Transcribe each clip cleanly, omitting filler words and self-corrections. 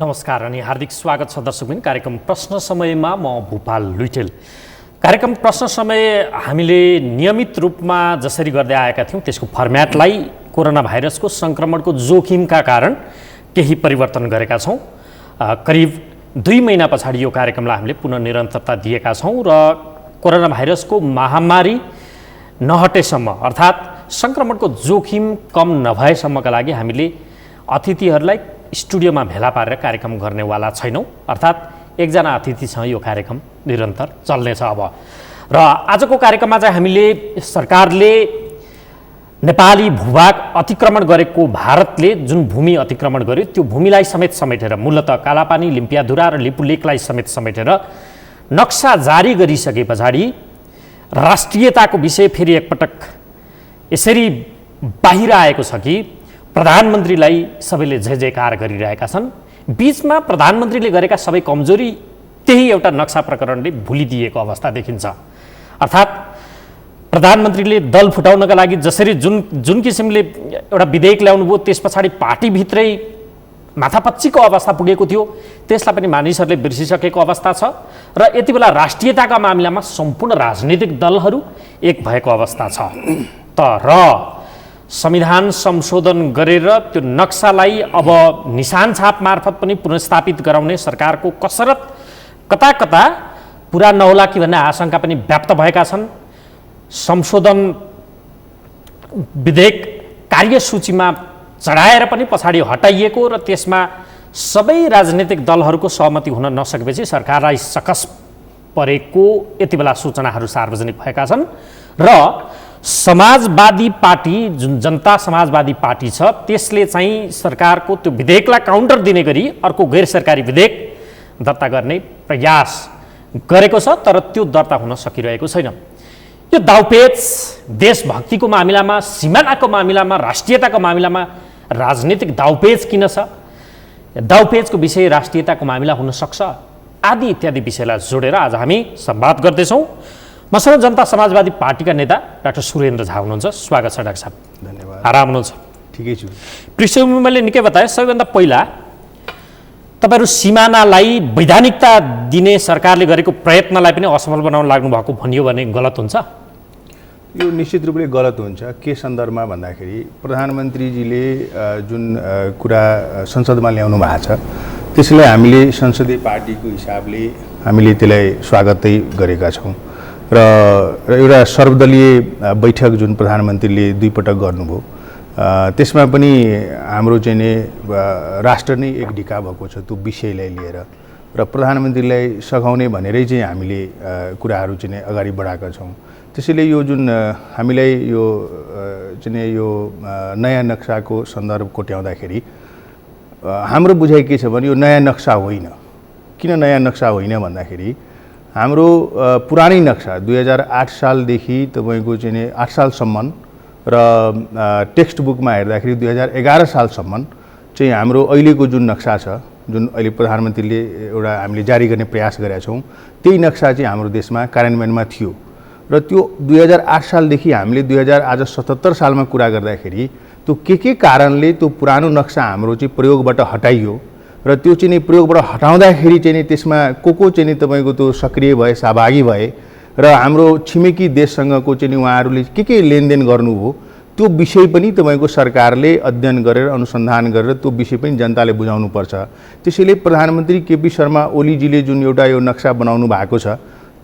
नमस्कार अनि हार्दिक स्वागत छ दर्शकबिन कार्यक्रम प्रश्न समयमा म भूपाल लुइटेल। कार्यक्रम प्रश्न समय हामीले नियमित रूपमा जसरी गर्दै आएका थियौँ त्यसको फर्म्याटलाई कोरोना भाइरसको सङ्क्रमणको जोखिमका कारण केही परिवर्तन गरेका छौँ। करिब 2 महिना पछाडि यो कार्यक्रमलाई हामीले पुनः निरन्तरता दिएका छौँ र कोरोना भाइरसको महामारी नहटेसम्म अर्थात् सङ्क्रमणको जोखिम कम नभएसम्मका लागि हामीले अतिथिहरूलाई स्टुडियोमा भेला पारेर कार्यक्रम गर्नेवाला छैनौँ। अर्थात् एकजना अतिथिसँग यो कार्यक्रम निरन्तर चल्नेछ अब। र आजको कार्यक्रममा चाहिँ हामीले सरकारले नेपाली भूभाग अतिक्रमण गरेको भारतले जुन भूमि अतिक्रमण गर्यो त्यो भूमिलाई समेटेर मूलतः कालापानी, लिम्पियाधुरा र लिपुलेकलाई समेटेर नक्सा जारी गरिसके पछाडि राष्ट्रियताको विषय फेरि एकपटक यसरी बाहिर आएको छ कि प्रधानमन्त्रीलाई सबैले जय जयकार गरिरहेका छन्। बीचमा प्रधानमन्त्रीले गरेका सबै कमजोरी त्यही एउटा नक्सा प्रकरणले भुलिदिएको अवस्था देखिन्छ। अर्थात् प्रधानमन्त्रीले दल फुटाउनका लागि जसरी जुन किसिमले एउटा विधेयक ल्याउनु भयो त्यस पछाडि पार्टीभित्रै माथापच्चीको अवस्था पुगेको थियो, त्यसलाई पनि मानिसहरूले बिर्सिसकेको अवस्था छ र यति बेला राष्ट्रियताका मामिलामा सम्पूर्ण राजनीतिक दलहरू एक भएको अवस्था छ। तर संविधान संशोधन गरेर त्यो नक्सालाई अब निशान छाप मार्फत पनि पुनर्स्थापित गराउने सरकारको कसरत कता कता पुरा नहोला कि भन्ने आशंका पनि व्याप्त भएका छन्। संशोधन विधेयक कार्यसूचीमा चढाएर पनि पछाडि हटाइएको र त्यसमा सबै राजनीतिक दलहरूको सहमति हुन नसकेपछि सरकारलाई सकस परेको यति बेला सूचनाहरू सार्वजनिक भएका छन् र समाजवादी पार्टी जुन जनता समाजवादी पार्टी छ त्यसले चाहिँ सरकारको त्यो विधेयकलाई काउन्टर दिने गरी अर्को गैर सरकारी विधेयक दर्ता गर्ने प्रयास गरेको छ, तर त्यो दर्ता हुन सकिरहेको छैन। यो दाउपेच देशभक्तिको मामिलामा, सिमानाको मामिलामा, राष्ट्रियताको मामिलामा राजनीतिक दाउपेच किन छ, दाउपेचको विषय राष्ट्रियताको मामिला हुन सक्छ आदि इत्यादि विषयलाई जोडेर आज हामी संवाद गर्दैछौँ। मसँग जनता समाजवादी पार्टीका नेता डाक्टर सुरेन्द्र झा हुनुहुन्छ। स्वागत छ डाक्टर साहब। धन्यवाद। आराम हुनुहुन्छ? ठिकै छु। पृष्ठभूमि मैले निकै बताएँ। सबैभन्दा पहिला तपाईँहरू सिमानालाई वैधानिकता दिने सरकारले गरेको प्रयत्नलाई पनि असफल बनाउन लाग्नु भएको भनियो भने गलत हुन्छ? यो निश्चित रूपले गलत हुन्छ। के सन्दर्भमा भन्दाखेरि प्रधानमन्त्रीजीले जुन कुरा संसदमा ल्याउनु भएको छ त्यसलाई हामीले संसदीय पार्टीको हिसाबले हामीले त्यसलाई स्वागतै गरेका छौँ र एउटा सर्वदलीय बैठक जुन प्रधानमन्त्रीले 2 पटक गर्नुभयो त्यसमा पनि हाम्रो चाहिँ नि राष्ट्र नै एक ढिका भएको छ त्यो विषयलाई लिएर र प्रधानमन्त्रीलाई सघाउने भनेरै चाहिँ हामीले कुराहरू चाहिँ नि अगाडि बढाएका छौँ। त्यसैले यो जुन हामीलाई यो चाहिँ यो नयाँ नक्साको सन्दर्भ कोट्याउँदाखेरि हाम्रो बुझाइ के छ भने यो नयाँ नक्सा होइन। किन नयाँ नक्सा होइन भन्दाखेरि हाम्रो पुरानै नक्सा 2008 सालदेखि तपाईँको चाहिँ नि 8 सालसम्म र टेक्स्ट बुकमा हेर्दाखेरि 2011 सालसम्म चाहिँ हाम्रो अहिलेको जुन नक्सा छ, जुन अहिले प्रधानमन्त्रीले एउटा हामीले जारी गर्ने प्रयास गरेका छौँ, त्यही नक्सा चाहिँ हाम्रो देशमा कार्यान्वयनमा थियो र त्यो 2008 सालदेखि हामीले 2077 सालमा कुरा गर्दाखेरि त्यो के कारणले त्यो पुरानो नक्सा हाम्रो चाहिँ प्रयोगबाट हटाइयो र त्यो चाहिँ नि प्रयोगबाट हटाउँदाखेरि चाहिँ नि त्यसमा को चाहिँ नि तपाईँको त्यो सक्रिय भए, सहभागी भए र हाम्रो छिमेकी देशसँगको चाहिँ नि उहाँहरूले के लेनदेन गर्नुभयो त्यो विषय पनि तपाईँको सरकारले अध्ययन गरेर अनुसन्धान गरेर त्यो विषय पनि जनताले बुझाउनुपर्छ। त्यसैले प्रधानमन्त्री केपी शर्मा ओलीजीले जुन एउटा यो नक्सा बनाउनु भएको छ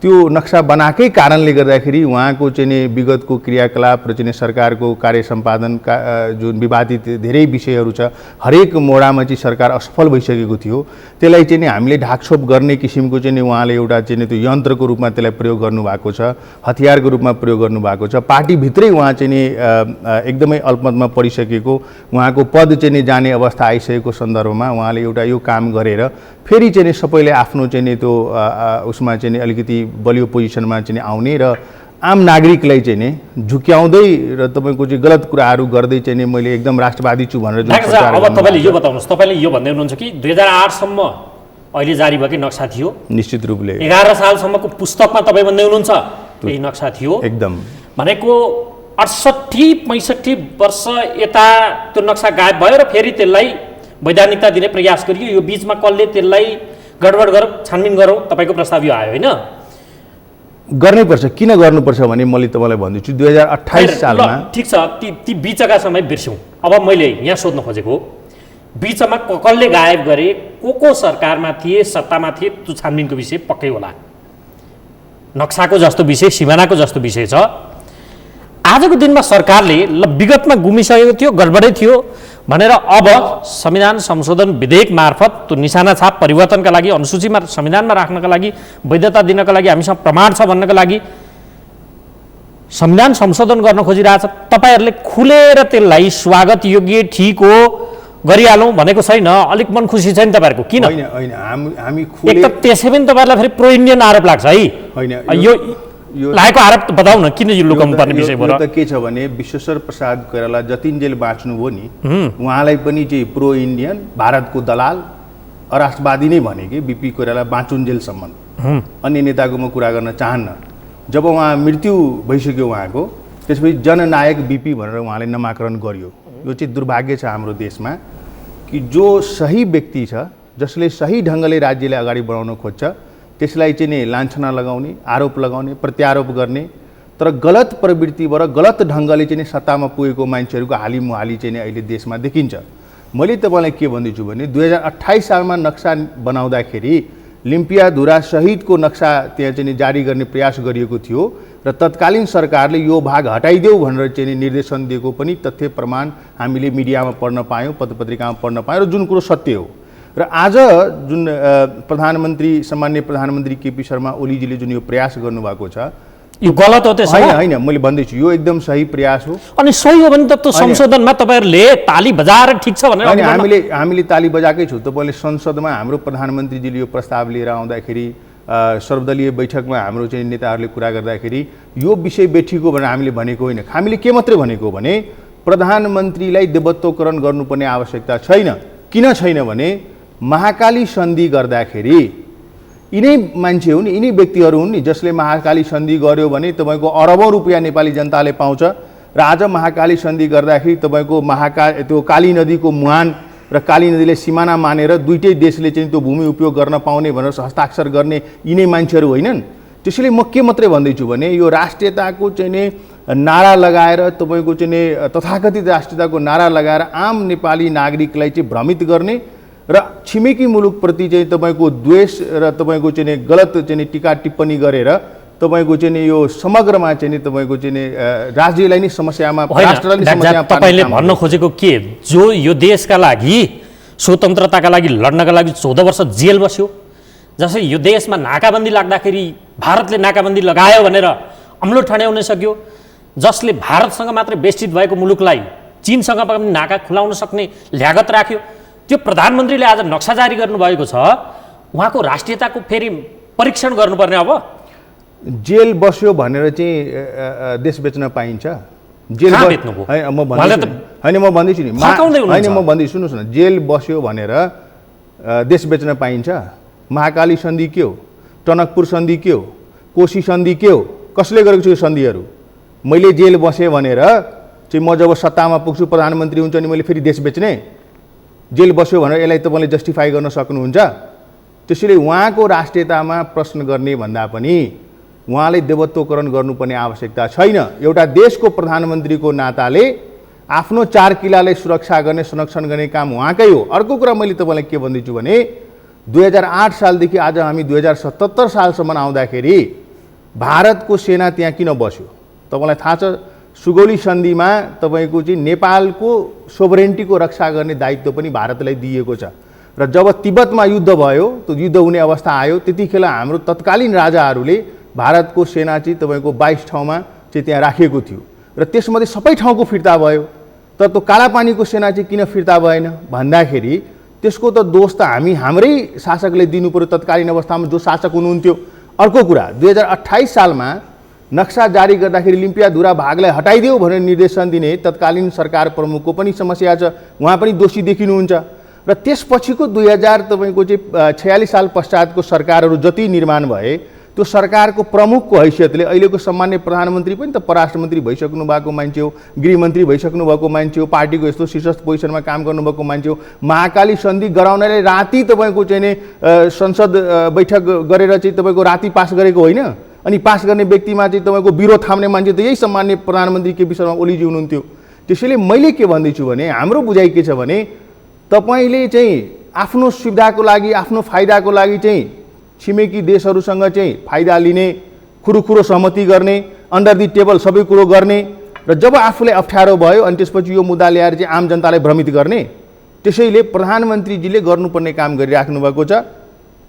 त्यो नक्सा बनाएकै कारणले गर्दाखेरि उहाँको चाहिँ नि विगतको क्रियाकलाप र चाहिँ सरकारको कार्य सम्पादनका जुन विवादित धेरै विषयहरू छ हरेक मोडामा चाहिँ सरकार असफल भइसकेको थियो। त्यसलाई चाहिँ नि हामीले ढाकछोप गर्ने किसिमको चाहिँ नि उहाँले एउटा चाहिँ नि त्यो यन्त्रको रूपमा त्यसलाई प्रयोग गर्नुभएको छ, हतियारको रूपमा प्रयोग गर्नुभएको छ। पार्टीभित्रै उहाँ चाहिँ नि एकदमै अल्पमतमा परिसकेको उहाँको पद चाहिँ नि जाने अवस्था आइसकेको सन्दर्भमा उहाँले एउटा यो काम गरेर फेरि चाहिँ नि सबैले आफ्नो चाहिँ नि त्यो उसमा चाहिँ नि अलिकति बलियो पोजिसनमा चाहिँ आउने र आम नागरिकलाई चाहिँ नि झुक्याउँदै र तपाईँको चाहिँ गलत कुराहरू गर्दै चाहिँ नि मैले एकदम राष्ट्रवादी छु भनेर अब तपाईँले यो बताउनुहोस्, तपाईँले यो भन्दै हुनुहुन्छ कि 2008 सम्म अहिले जारी भएकै नक्सा थियो, निश्चित रूपले 11 सालसम्मको पुस्तकमा तपाईँ भन्दै हुनुहुन्छ यही नक्सा थियो एकदम भनेको 68-65 वर्ष यता त्यो नक्सा गायब भयो र फेरि त्यसलाई वैधानिकता दिने प्रयास गरियो। यो बिचमा कसले त्यसलाई गडबड गरौँ, छानबिन गरौँ, तपाईँको प्रस्ताव यो आयो होइन? गर्नैपर्छ। किन गर्नुपर्छ भने मैले तपाईँलाई भन्दैछु 2028 सालमा। ठिक छ, ती बिचका समय बिर्स्यौँ। अब मैले यहाँ सोध्न खोजेको, बिचमा कसले गायब गरे, को सरकारमा थिए, सत्तामा थिए, त्यो छानबिनको विषय पक्कै होला। नक्साको जस्तो विषय, सिमानाको जस्तो विषय छ। आजको दिनमा सरकारले ल विगतमा गुमिसकेको थियो, गडबडै थियो भनेर अब संविधान संशोधन विधेयक मार्फत त्यो निशाना छाप परिवर्तनका लागि, अनुसूचीमा संविधानमा राख्नका लागि, वैधता दिनका लागि, हामीसँग प्रमाण छ भन्नका लागि संविधान संशोधन गर्न खोजिरहेछ। तपाईँहरूले खुलेर त्यसलाई स्वागत योग्य, ठिक हो, गरिहालौँ भनेको छैन? अलिक मन खुसी छैन तपाईँहरूको? किन? होइन, हामी एक त त्यसै पनि तपाईँहरूलाई फेरि प्रो इन्डियन आरोप लाग्छ है। यो लागेको आरोप त बताउ न, किन यो लुकाउनु पर्ने विषय भयो? त के छ भने विश्वेश्वर प्रसाद कोइराला जतिन्जेल बाँच्नुभयो नि, उहाँलाई पनि चाहिँ प्रो इन्डियन, भारतको दलाल, अराष्ट्रवादी नै भने कि बिपी कोइराला बाँचुन्जेलसम्म। अन्य नेताको म कुरा गर्न चाहन्न। जब उहाँ मृत्यु भइसक्यो उहाँको, त्यसपछि जननायक बिपी भनेर उहाँले नामाकरण गरियो। यो चाहिँ दुर्भाग्य छ हाम्रो देशमा कि जो सही व्यक्ति छ, जसले सही ढङ्गले राज्यलाई अगाडि बढाउन खोज्छ, त्यसलाई चाहिँ नि लान्छना लगाउने, आरोप लगाउने, प्रत्यारोप गर्ने, तर गलत प्रवृत्तिबाट गलत ढङ्गले चाहिँ सत्तामा पुगेको मान्छेहरूको हालिमुहाली चाहिँ अहिले देशमा देखिन्छ। मैले तपाईँलाई के भन्दैछु भने 2028 सालमा नक्सा बनाउँदाखेरि लिम्पियाधुरा सहितको नक्सा त्यहाँ चाहिँ जारी गर्ने प्रयास गरिएको थियो र तत्कालीन सरकारले यो भाग हटाइदेऊ भनेर चाहिँ निर्देशन दिएको पनि तथ्य प्रमाण हामीले मिडियामा पढ्न पायौँ, पत्रपत्रिकामा पढ्न पायौँ र जुन कुरो सत्य हो। र आज जुन प्रधानमन्त्री, सामान्य प्रधानमन्त्री केपी शर्मा ओलीजीले जुन यो प्रयास गर्नुभएको छ, यो गलत हो? त्यसो होइन, मैले भन्दैछु यो एकदम सही प्रयास हो। अनि सही हो भने त त्यो संशोधनमा तपाईँहरूले ताली बजाएर ठिक छ भनेर हामीले ताली बजाएकै छौँ। तपाईँले संसदमा हाम्रो प्रधानमन्त्रीजीले यो प्रस्ताव लिएर आउँदाखेरि, सर्वदलीय बैठकमा हाम्रो चाहिँ नेताहरूले कुरा गर्दाखेरि यो विषय बेठिको भनेर हामीले भनेको होइन। हामीले के मात्रै भनेको भने प्रधानमन्त्रीलाई देवत्वकरण गर्नुपर्ने आवश्यकता छैन। किन छैन भने महाकाली सन्धि गर्दाखेरि यिनै मान्छे हुन्, यिनै व्यक्तिहरू हुन् नि जसले महाकाली सन्धि गर्यो भने तपाईँको अरबौँ रुपियाँ नेपाली जनताले पाउँछ। र आज महाकाली सन्धि गर्दाखेरि तपाईँको त्यो काली नदीको मुहान र काली नदीले सिमाना मानेर दुईटै देशले चाहिँ त्यो भूमि उपयोग गर्न पाउने भनेर हस्ताक्षर गर्ने यिनै मान्छेहरू होइनन्। त्यसैले म के मात्रै भन्दैछु भने यो राष्ट्रियताको चाहिँ नि नारा लगाएर, तपाईँको चाहिँ नि तथाकथित राष्ट्रियताको नारा लगाएर आम नेपाली नागरिकलाई चाहिँ भ्रमित गर्ने र छिमेकी मुलुकप्रति चाहिँ तपाईँको द्वेष र तपाईँको चाहिँ नि गलत चाहिँ नि टीका टिप्पणी गरेर तपाईँको चाहिँ नि यो समग्रमा चाहिँ नि तपाईँको चाहिँ नि राज्यलाई नै समस्यामा, राष्ट्रलाई नै समस्यामा तपाईँले भन्न खोजेको के, जो यो देशका लागि, स्वतन्त्रताका लागि लड्नका लागि 14 वर्ष जेल बस्यो, जसै यो देशमा नाकाबन्दी लाग्दाखेरि भारतले नाकाबन्दी लगायो भनेर अम्लो ठड्याउन सक्यो, जसले भारतसँग मात्रै बेष्टित भएको मुलुकलाई चीनसँग पनि नाका खुलाउन सक्ने ल्यागत राख्यो, त्यो प्रधानमन्त्रीले आज नक्सा जारी गर्नुभएको छ। उहाँको राष्ट्रियताको फेरि परीक्षण गर्नुपर्ने। अब जेल बस्यो भनेर चाहिँ देश बेच्न पाइन्छ? जेल बेच्नुभयो होइन, म भन्दैछु नि, होइन म भन्दैछु, सुन्नुहोस् न, जेल बस्यो भनेर देश बेच्न पाइन्छ? महाकाली सन्धि के हो? टनकपुर सन्धि के हो? कोशी सन्धि के हो? कसले गरेको छ यो सन्धिहरू? मैले जेल बसेँ भनेर चाहिँ म जब सत्तामा पुग्छु, प्रधानमन्त्री हुन्छ अनि मैले फेरि देश बेच्ने? जेल बस्यो भनेर यसलाई तपाईँले जस्टिफाई गर्न सक्नुहुन्छ? त्यसैले उहाँको राष्ट्रियतामा प्रश्न गर्ने भन्दा पनि उहाँले देवत्वकरण गर्नुपर्ने आवश्यकता छैन। एउटा देशको प्रधानमन्त्रीको नाताले आफ्नो 4 किलालाई सुरक्षा गर्ने, संरक्षण गर्ने काम उहाँकै हो। अर्को कुरा मैले तपाईँलाई के भन्दैछु भने 2008 सालदेखि आज हामी 2077 सालसम्म आउँदाखेरि भारतको सेना त्यहाँ किन बस्यो? तपाईँलाई थाहा छ, सुगौली सन्धिमा तपाईँको चाहिँ नेपालको सोभरेन्टीको रक्षा गर्ने दायित्व पनि भारतलाई दिएको छ। र जब तिब्बतमा युद्ध भयो, त्यो युद्ध हुने अवस्था आयो, त्यतिखेर हाम्रो तत्कालीन राजाहरूले भारतको सेना चाहिँ तपाईँको 22 ठाउँमा चाहिँ त्यहाँ राखेको थियो र त्यसमध्ये सबै ठाउँको फिर्ता भयो। तर त्यो कालापानीको सेना चाहिँ किन फिर्ता भएन भन्दाखेरि त्यसको त दोष त हाम्रै शासकले दिनु पर्यो, तत्कालीन अवस्थामा जो शासक हुनुहुन्थ्यो। अर्को कुरा, 2028 सालमा नक्सा जारी गर्दाखेरि लिम्पियाधुरा भागलाई हटाइदेऊ भनेर निर्देशन दिने तत्कालीन सरकार प्रमुखको पनि समस्या छ, उहाँ पनि दोषी देखिनुहुन्छ। र त्यसपछिको 2000 तपाईँको चाहिँ 46 साल पश्चातको सरकारहरू जति निर्माण भए त्यो सरकारको प्रमुखको हैसियतले अहिलेको सम्मान्य प्रधानमन्त्री पनि त परराष्ट्र मन्त्री भइसक्नु भएको मान्छे हो, गृहमन्त्री भइसक्नु भएको मान्छे हो, पार्टीको यस्तो शीर्षस्थ पोजिसनमा काम गर्नुभएको मान्छे हो। महाकाली सन्धि गराउनले राति तपाईँको चाहिँ नि संसद बैठक गरेर चाहिँ तपाईँको राति पास गरेको होइन। अनि पास गर्ने व्यक्तिमा चाहिँ तपाईँको विरोध थाम्ने मान्छे त यही सम्मान्य प्रधानमन्त्री केपी शर्मा ओलीजी हुनुहुन्थ्यो। त्यसैले मैले के भन्दैछु भने हाम्रो बुझाइ के छ भने तपाईँले चाहिँ आफ्नो सुविधाको लागि, आफ्नो फाइदाको लागि चाहिँ छिमेकी देशहरूसँग चाहिँ फाइदा लिने, खुरुखुरो सहमति गर्ने, अन्डर दि टेबल सबै कुरो गर्ने र जब आफूलाई अप्ठ्यारो भयो अनि त्यसपछि यो मुद्दा ल्याएर चाहिँ आम जनतालाई भ्रमित गर्ने। त्यसैले प्रधानमन्त्रीजीले गर्नुपर्ने काम गरिराख्नु भएको छ।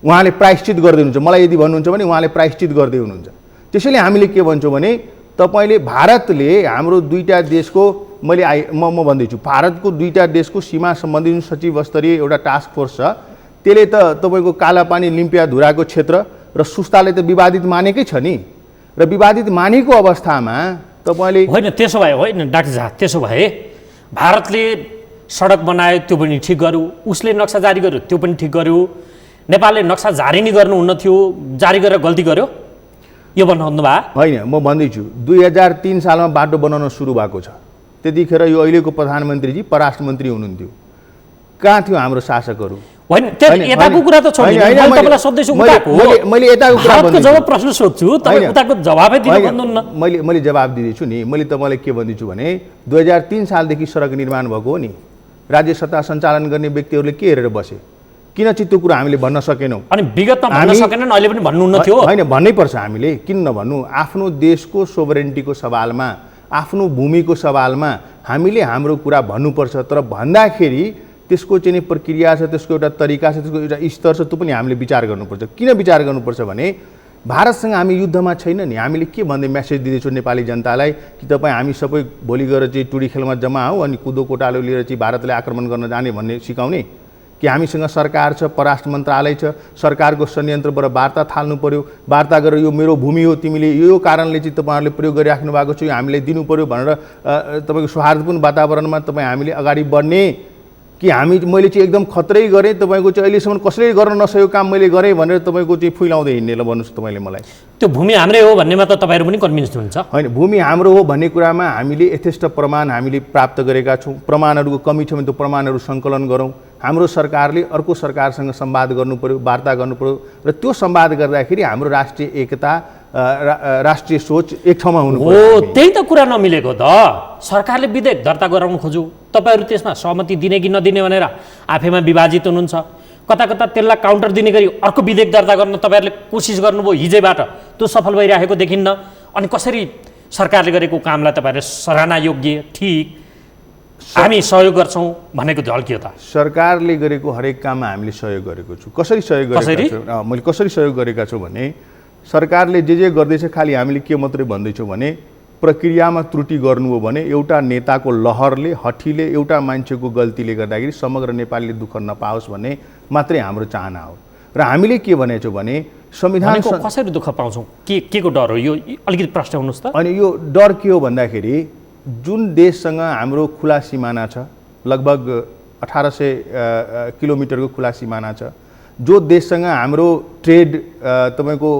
उहाँले प्रायश्चित गर्दै हुनुहुन्छ। मलाई यदि भन्नुहुन्छ भने उहाँले प्रायश्चित गर्दै हुनुहुन्छ। त्यसैले हामीले के भन्छौँ भने तपाईँले भारतले हाम्रो दुईटा देशको म भन्दैछु भारतको दुईटा देशको सीमा सम्बन्धी जुन सचिव स्तरीय एउटा टास्क फोर्स छ त्यसले त तपाईँको कालापानी लिम्पियाधुराको क्षेत्र र सुस्ताले त विवादित मानेकै छ नि। र विवादित मानेको अवस्थामा तपाईँले होइन त्यसो भए होइन डाक्टर झा, त्यसो भए भारतले सडक बनायो त्यो पनि ठिक गर्यो, उसले नक्सा जारी गर्यो त्यो पनि ठिक गर्यो, नेपालले नक्सा जारी नै गर्नुहुन्न थियो, जारी गरेर गल्ती गर्यो यो भन्नु भए होइन। म भन्दैछु 2003 सालमा बाटो बनाउन सुरु भएको छ। त्यतिखेर यो अहिलेको प्रधानमन्त्रीजी परराष्ट्र मन्त्री हुनुहुन्थ्यो। कहाँ थियो हाम्रो शासकहरू? होइन यताको कुरा त छोड्नु, म तपाईलाई सोध्दैछु उताको। मैले यताको कुरा भन्दैछु, जब प्रश्न सोध्छु तपाईँ उताको जवाफै दिनु भन्नुहुन्न। मैले जवाफ दिँदैछु नि। मैले तपाईँलाई के भन्दैछु भने 2003 सालदेखि सडक निर्माण भएको हो नि। राज्य सत्ता सञ्चालन गर्ने व्यक्तिहरूले के हेरेर बसे? किन चाहिँ त्यो कुरा हामीले भन्न सकेनौँ? अनि विगतमा भन्न सकेनन्, अहिले पनि भन्नुहुन्न थियो? होइन भन्नै पर्छ हामीले। किन नभन्नु? आफ्नो देशको सोभरेन्टीको सवालमा, आफ्नो भूमिको सवालमा हामीले हाम्रो कुरा भन्नुपर्छ। तर भन्दाखेरि त्यसको चाहिँ प्रक्रिया छ, त्यसको एउटा तरिका छ, त्यसको एउटा स्तर छ, त्यो पनि हामीले विचार गर्नुपर्छ। किन विचार गर्नुपर्छ भने भारतसँग हामी युद्धमा छैन नि। हामीले के भन्दै मेसेज दिँदैछौँ नेपाली जनतालाई कि तपाईँ हामी सबै भोलि गएर चाहिँ टुडी खेलमा जम्मा हौ अनि कुदो कोटालो लिएर चाहिँ भारतलाई आक्रमण गर्न जाने भन्ने सिकाउने कि हामीसँग सरकार छ, परराष्ट्र मन्त्रालय छ, सरकारको संयन्त्रबाट वार्ता थाल्नु पर्यो, वार्ता गरेर यो मेरो भूमि हो, तिमीले यो कारणले चाहिँ तपाईँहरूले प्रयोग गरिराख्नु भएको छ, यो हामीलाई दिनु पर्यो भनेर तपाईँको सौहार्दपूर्ण वातावरणमा तपाईँ हामीले अगाडि बढ्ने कि मैले चाहिँ एकदम खतरै गरेँ, तपाईँको चाहिँ अहिलेसम्म कसैले गर्न नसकेको काम मैले गरेँ भनेर तपाईँको चाहिँ फुइलाउँदै हिँड्ने। ल भन्नुहोस् तपाईँले मलाई त्यो भूमि हाम्रै हो भन्नेमा त तपाईँहरू पनि कन्भिन्स हुनुहुन्छ? होइन, भूमि हाम्रो हो भन्ने कुरामा हामीले यथेष्ट प्रमाण हामीले प्राप्त गरेका छौँ। प्रमाणहरूको कमी छ भने त्यो प्रमाणहरू सङ्कलन गरौँ। हाम्रो सरकारले अर्को सरकारसँग संवाद गर्नु पर्यो, वार्ता गर्नु पर्यो र त्यो संवाद गर्दाखेरि हाम्रो राष्ट्रिय एकता, राष्ट्रिय सोच एक ठाउँमा हुनु पर्यो। त्यही त कुरा नमिलेको त। सरकारले विधेयक दर्ता गराउनु खोज्यो, तपाईँहरू त्यसमा सहमति दिने कि नदिने भनेर आफैमा विभाजित हुनुहुन्छ। कता कता त्यसलाई काउन्टर दिने गरी अर्को विधेयक दर्ता गर्न तपाईँहरूले कोसिस गर्नुभयो हिजैबाट, त्यो सफल भइरहेको देखिन्न। अनि कसरी सरकारले गरेको कामलाई तपाईँहरूले सराहना योग्य, ठिक, हामी सहयोग गर्छौँ भनेको झल्कियो त? सरकारले गरेको हरेक काममा हामीले सहयोग गरेको छु। कसरी सहयोग गरेका छौँ? मैले कसरी सहयोग गरेका छौँ भने सरकारले जे गर्दैछ खालि हामीले के मात्रै भन्दैछौँ भने प्रक्रियामा त्रुटि गर्नु हो भने एउटा नेताको लहरले, हठीले, एउटा मान्छेको गल्तीले गर्दाखेरि समग्र नेपालले दुःख नपाओस् भन्ने मात्रै हाम्रो चाहना हो। र हामीले के भनेछौँ भने संविधानको कसरी दुःख पाउँछौँ, के को डर हो यो अलिकति प्रश्न हुनुहोस् त। अनि यो डर के हो भन्दाखेरि जुन देशसँग हाम्रो खुला सिमाना छ, लगभग 1800 किलोमिटरको खुला सिमाना छ, जो देशसँग हाम्रो ट्रेड तपाईँको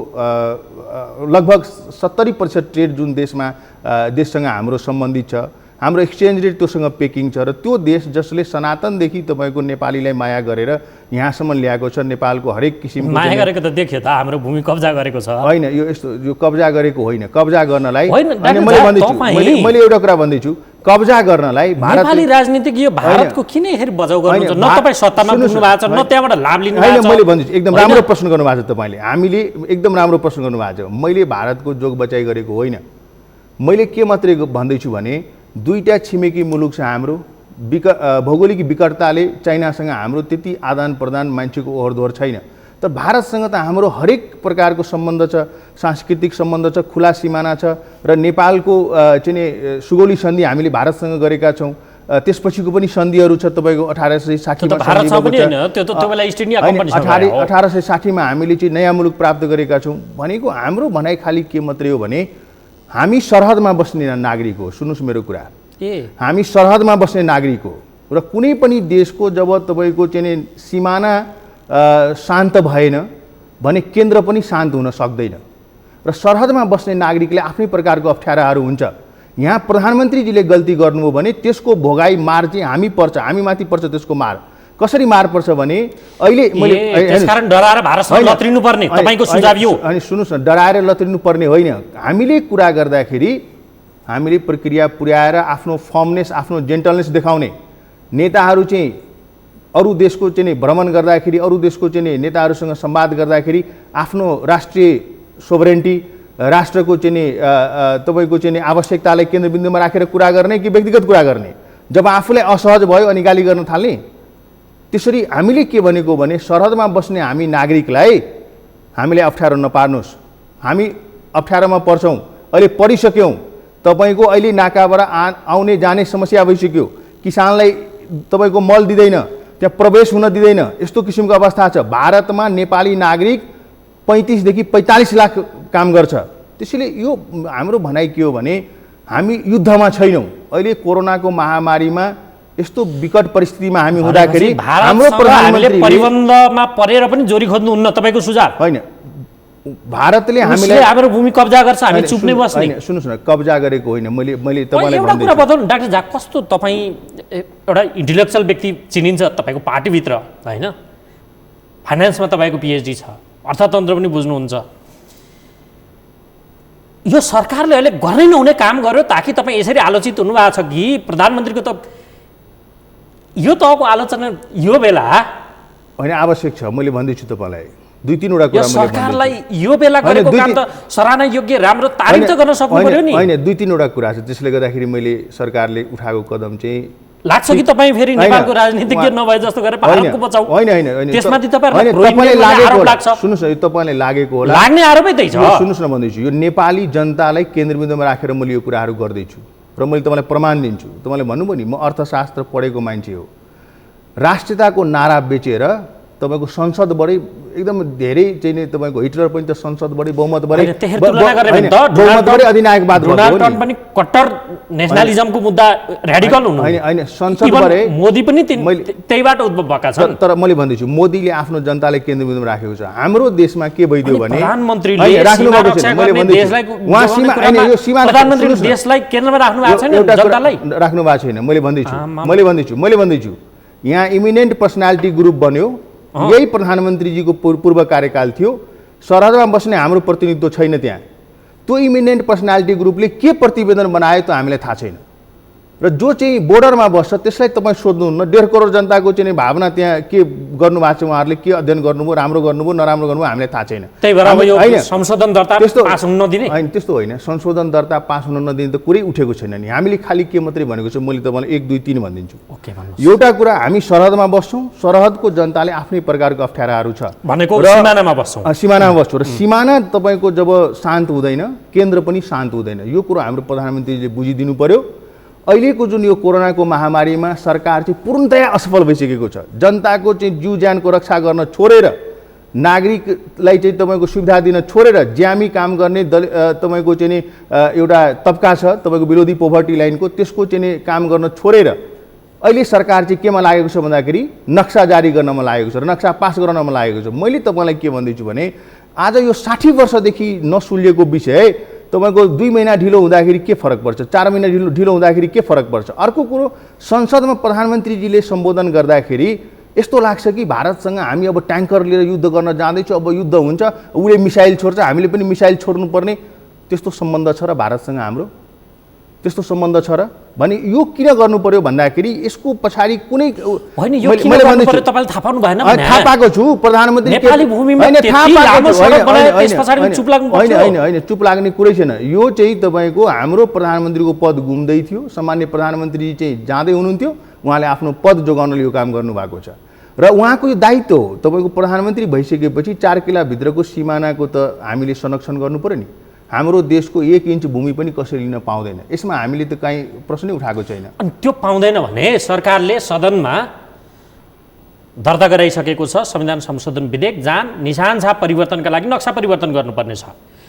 लगभग 70% ट्रेड जुन देशसँग हाम्रो सम्बन्धित छ, हाम्रो एक्सचेन्ज रेट त्योसँग पेकिङ छ, र त्यो देश जसले सनातनदेखि तपाईँको नेपालीलाई माया गरेर यहाँसम्म ल्याएको छ, नेपालको हरेक किसिमको माया गरेको त देखियो त, हाम्रो भूमि कब्जा गरेको छ। होइन, यो यस्तो यो कब्जा गरेको होइन। कब्जा गर्नलाई मैले एउटा कुरा भन्दैछु, कब्जा गर्नलाई नेपाली राजनीतिक यो भारतको किन हेर बजाउ गर्नुहुन्छ? न तपाईँ सत्तामा पुग्नु भएको छ, न त्यहाँबाट लाभ लिनु भएको छ। मैले भन्दैछु एकदम राम्रो प्रश्न गर्नुभएको छ तपाईँले, हामीले एकदम राम्रो प्रश्न गर्नुभएको छ। मैले भारतको जोग बचाइ गरेको होइन। मैले के मात्रै भन्दैछु भने दुईटा छिमेकी मुलुक छ हाम्रो, भौगोलिक विकटताले चाइनासँग हाम्रो त्यति आदान प्रदान मान्छेको ओहोरदोहोर छैन। तर भारतसँग त हाम्रो हरेक प्रकारको सम्बन्ध छ, सांस्कृतिक सम्बन्ध छ, खुला सिमाना छ, र नेपालको चाहिँ सुगौली सन्धि हामीले भारतसँग गरेका छौँ। त्यसपछिको पनि सन्धिहरू छ तपाईँको 1860मा 1860मा हामीले चाहिँ नयाँ मुलुक प्राप्त गरेका छौँ। भनेको हाम्रो भनाइ खालि के मात्रै हो भने हामी सरहदमा बस्ने नागरिक हो। सुन्नुहोस् मेरो कुरा, हामी सरहदमा बस्ने नागरिक हो र कुनै पनि देशको जब तपाईँको चाहिँ सिमाना शान्त भएन भने केन्द्र पनि शान्त हुन सक्दैन। र सरहदमा बस्ने नागरिकले आफ्नै प्रकारको अप्ठ्याराहरू हुन्छ। यहाँ प्रधानमन्त्रीजीले गल्ती गर्नुभयो भने त्यसको भोगाई मार चाहिँ हामी पर्छ, हामी माथि पर्छ। त्यसको मार कसरी मार पर्छ भने अहिले मैले त्यसकारण डराएर भारतसँग लत्रिनु पर्ने तपाईको सुझाव यो। अनि सुन्नुस् न, डराएर लत्रिनु पर्ने होइन। हामीले कुरा गर्दाखेरि हामीले प्रक्रिया पुर्याएर आफ्नो फर्मनेस, आफ्नो जेन्टलनेस देखाउने। नेताहरू चाहिँ अरू देशको चाहिँ भ्रमण गर्दाखेरि, अरू देशको चाहिँ नेताहरूसँग संवाद गर्दाखेरि आफ्नो राष्ट्रिय सोभरेन्टी, राष्ट्रको चाहिँ तपाईँको चाहिँ आवश्यकतालाई केन्द्रबिन्दुमा राखेर कुरा गर्ने कि व्यक्तिगत कुरा गर्ने? जब आफूलाई असहज भयो अनि गाली गर्न थाल्ने। त्यसरी हामीले के भनेको भने सरहदमा बस्ने हामी नागरिकलाई हामीले अप्ठ्यारो नपार्नुहोस्। हामी अप्ठ्यारोमा पर्छौँ, अहिले परिसक्यौँ। तपाईँको अहिले नाकाबाट आउने जाने समस्या भइसक्यो। किसानलाई तपाईँको मल दिँदैन, त्यहाँ प्रवेश हुन दिँदैन, यस्तो किसिमको अवस्था छ। भारतमा नेपाली नागरिक 35 देखि 45 लाख काम गर्छ। त्यसैले यो हाम्रो भनाइ के हो भने हामी युद्धमा छैनौँ। अहिले कोरोनाको महामारीमा यस्तो विकट परिस्थितिमा हामी हुँदाखेरि हाम्रो प्रधानमन्त्रीले परिबन्धमा परेर पनि जोरी खोज्नुहुन्न तपाईको सुझाव होइन। भारतले हामीलाई हाम्रो भूमि कब्जा गर्छ, हामी चुप्ने बस्ने। सुन्नुस् न, कब्जा गरेको होइन। मैले तपाईँलाई एउटा कुरा बताउनु डाक्टर झा, कस्तो तपाईँ एउटा इन्टेलेक्चुअल व्यक्ति चिनिन्छ तपाईँको पार्टीभित्र होइन? फाइनान्समा तपाईँको पिएचडी छ, अर्थतन्त्र पनि बुझ्नुहुन्छ। यो सरकारले अहिले गर्नै नहुने काम गर्यो ताकि तपाईँ यसरी आलोचित हुनुभएको छ कि प्रधानमन्त्रीको त यो तहको आलोचना यो बेला होइन आवश्यक छ। मैले भन्दैछु तपाईँलाई 2-3 कुरा सरकारलाई यो बेला गरेको काम त सराहना योग्य, राम्रो तारिफ त गर्न सक्नु पर्यो नि। होइन 2-3 कुरा छ। त्यसले गर्दाखेरि मैले सरकारले उठाएको कदम चाहिँ लाग्छ कि तपाईँ फेरि नेपालको राजनीतिज्ञ नभए जस्तो गरेर भारतको बचाउ होइन होइन होइन त्यसमाथि तपाईँलाई लागेको लाग्छ। सुन्नुहोस् न, यो तपाईँलाई लागेको होला, लाग्ने आरोपै त्यही छ। सुन्नुहोस् न भन्दैछु, यो नेपाली जनतालाई केन्द्रबिन्दुमा राखेर मैले यो कुराहरू गर्दैछु र मैले तपाईँलाई प्रमाण दिन्छु। तपाईँले भन्नुभयो नि म अर्थशास्त्र पढेको मान्छे हो। राष्ट्रियताको नारा बेचेर तपाईँको संसदबाटै एकदम धेरै चाहिँ नि तपाईँको हिटलर पनि त संसदबाटै बहुमतबाटै अधिनायकवाद पनि कट्टर नेसनलिजमको मुद्दा रेडिकल हुनु होइन होइन संसदबाटै मोदी पनि त्यहीबाट उद्भव भएका छन्। तर मैले भन्दैछु मोदीले आफ्नो जनतालाई केन्द्रबिन्दुमा राखेको छ। हाम्रो देशमा के भइदियो भने प्रधानमन्त्रीले देशलाई केन्द्रमा राख्नु भएको छैन, जनतालाई राख्नु भएको छैन। मैले भन्दैछु यहाँ इमिनेन्ट पर्सनालिटी ग्रुप बन्यो। यही प्रधानमन्त्रीजीको पूर्व कार्यकाल थियो। सरहदमा बस्ने हाम्रो प्रतिनिधित्व छैन त्यहाँ। त्यो इमिनेन्ट पर्सनालिटी ग्रुपले के प्रतिवेदन बनायो त हामीलाई थाहा छैन। र जो चाहिँ बोर्डरमा बस्छ त्यसलाई तपाईँ सोध्नुहुन्न 1.5 करोड जनताको चाहिँ भावना त्यहाँ के गर्नुभएको छ, उहाँहरूले के अध्ययन गर्नुभयो, राम्रो गर्नुभयो नराम्रो गर्नुभयो हामीलाई थाहा छैन। त्यही भएर यो संशोधन दर्ता पास हुन नदिने होइन, त्यस्तो होइन। संशोधन दर्ता पास हुन नदिने त कुरै उठेको छैन नि। हामीले खालि के मात्रै भनेको छ, मैले तपाईँलाई 1, 2, 3 भनिदिन्छु। एउटा कुरा, हामी सरहदमा बस्छौँ, सरहदको जनताले आफ्नै प्रकारको अप्ठ्याराहरू छ भनेको सिमानामा बस्छौँ, सिमानामा बस्छौँ र सिमाना तपाईँको जब शान्त हुँदैन केन्द्र पनि शान्त हुँदैन। यो कुरो हाम्रो प्रधानमन्त्रीले बुझिदिनु पर्यो। अहिलेको जुन यो कोरोनाको महामारीमा सरकार चाहिँ पूर्णतया असफल भइसकेको छ। जनताको चाहिँ जीव ज्यानको रक्षा गर्न छोडेर, नागरिकलाई चाहिँ तपाईँको सुविधा दिन छोडेर ज्यामी काम गर्ने तपाईँको चाहिँ एउटा तबका छ तपाईँको विरोधी पोभर्टी लाइनको, त्यसको चाहिँ काम गर्न छोडेर अहिले सरकार चाहिँ केमा लागेको छ भन्दाखेरि नक्सा जारी गर्नमा लागेको छ र नक्सा पास गराउनमा लागेको छ। मैले तपाईँलाई के भन्दैछु भने आज यो 60 वर्षदेखि नसुलिएको विषय तपाईँको 2 महिना ढिलो हुँदाखेरि के फरक पर्छ, 4 महिना ढिलो हुँदाखेरि के फरक पर्छ। अर्को कुरो, संसदमा प्रधानमन्त्रीजीले सम्बोधन गर्दाखेरि यस्तो लाग्छ कि भारतसँग हामी अब ट्याङ्कर लिएर युद्ध गर्न जाँदैछौँ, अब युद्ध हुन्छ, उसले मिसाइल छोड्छ हामीले पनि मिसाइल छोड्नुपर्ने, त्यस्तो सम्बन्ध छ र भारतसँग हाम्रो त्यस्तो सम्बन्ध छ र भने यो किन गर्नु पर्यो भन्दाखेरि यसको पछाडि कुनै होइन। यो किन गर्नु पर्यो तपाईले थाहा पाउनु भएन? थाहा पाएको छु। प्रधानमन्त्री नेपाली भूमिमा त्यति लामो सडक बनाए त्यसपछि चुप लाग्नु पर्छ? होइन चुप लाग्ने कुरै छैन। यो चाहिँ तपाईँको हाम्रो प्रधानमन्त्रीको पद गुम्दै थियो। सामान्य प्रधानमन्त्री चाहिँ जाँदै हुनुहुन्थ्यो, उहाँले आफ्नो पद जोगाउनले यो काम गर्नुभएको छ र उहाँको यो दायित्व हो। तपाईँको प्रधानमन्त्री भइसकेपछि 4 किलोभित्रको सिमानाको त हामीले संरक्षण गर्नु पर्यो नि। हाम्रो देशको 1 इन्च भूमि पनि कसैले लिन पाउँदैन। यसमा हामीले त कहीँ प्रश्नै उठाएको छैन। अनि त्यो पाउँदैन भने सरकारले सदनमा दर्ता गराइसकेको छ संविधान संशोधन विधेयक, जहाँ निशान छाप परिवर्तनका लागि नक्सा परिवर्तन गर्नुपर्ने छ,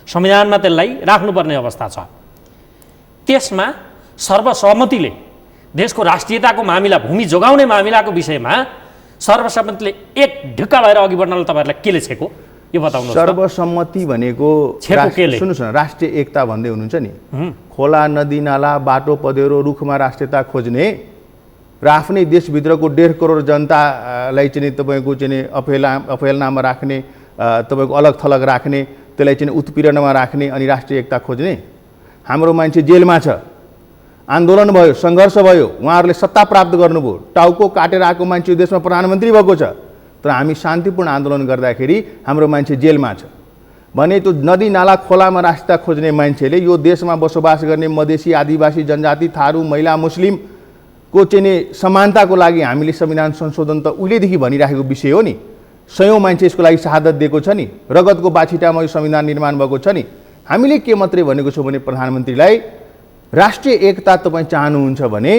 संविधानमा त्यसलाई राख्नुपर्ने अवस्था छ। त्यसमा सर्वसहमतिले देशको राष्ट्रियताको मामिला, भूमि जोगाउने मामिलाको विषयमा सर्वसम्मतिले एक ढिक्का भएर अघि बढ्नलाई तपाईँहरूलाई केले छेको? यो बताउनुहोस्। सर्वसम्मति भनेको छेको केले? सुन्नुहोस् न, राष्ट्रिय एकता भन्दै हुनुहुन्छ नि, खोला नदी नाला बाटो पँधेरो रुखमा राष्ट्रियता खोज्ने र आफ्नै देशभित्रको 1.5 करोड जनतालाई चाहिँ तपाईँको चाहिँ अफेलनामा राख्ने, तपाईँको अलग थलग राख्ने, त्यसलाई चाहिँ उत्पीडनमा राख्ने अनि राष्ट्रिय एकता खोज्ने। हाम्रो मान्छे जेलमा छ, आन्दोलन भयो, सङ्घर्ष भयो, उहाँहरूले सत्ता प्राप्त गर्नुभयो, टाउको काटेर आएको मान्छे यो देशमा प्रधानमन्त्री भएको छ, तर हामी शान्तिपूर्ण आन्दोलन गर्दाखेरि हाम्रो मान्छे जेलमा छ भने त्यो नदी नाला खोलामा राष्ट्रियता खोज्ने मान्छेले यो देशमा बसोबास गर्ने मधेसी आदिवासी जनजाति थारू महिला मुस्लिमको चाहिँ समानताको लागि हामीले संविधान संशोधन त उहिलेदेखि भनिराखेको विषय हो नि। सयौँ मान्छे यसको लागि शहादत दिएको छ नि, रगतको बाछिटामा यो संविधान निर्माण भएको छ नि। हामीले के मात्रै भनेको छौँ भने प्रधानमन्त्रीलाई राष्ट्रिय एकता तपाईँ चाहनुहुन्छ भने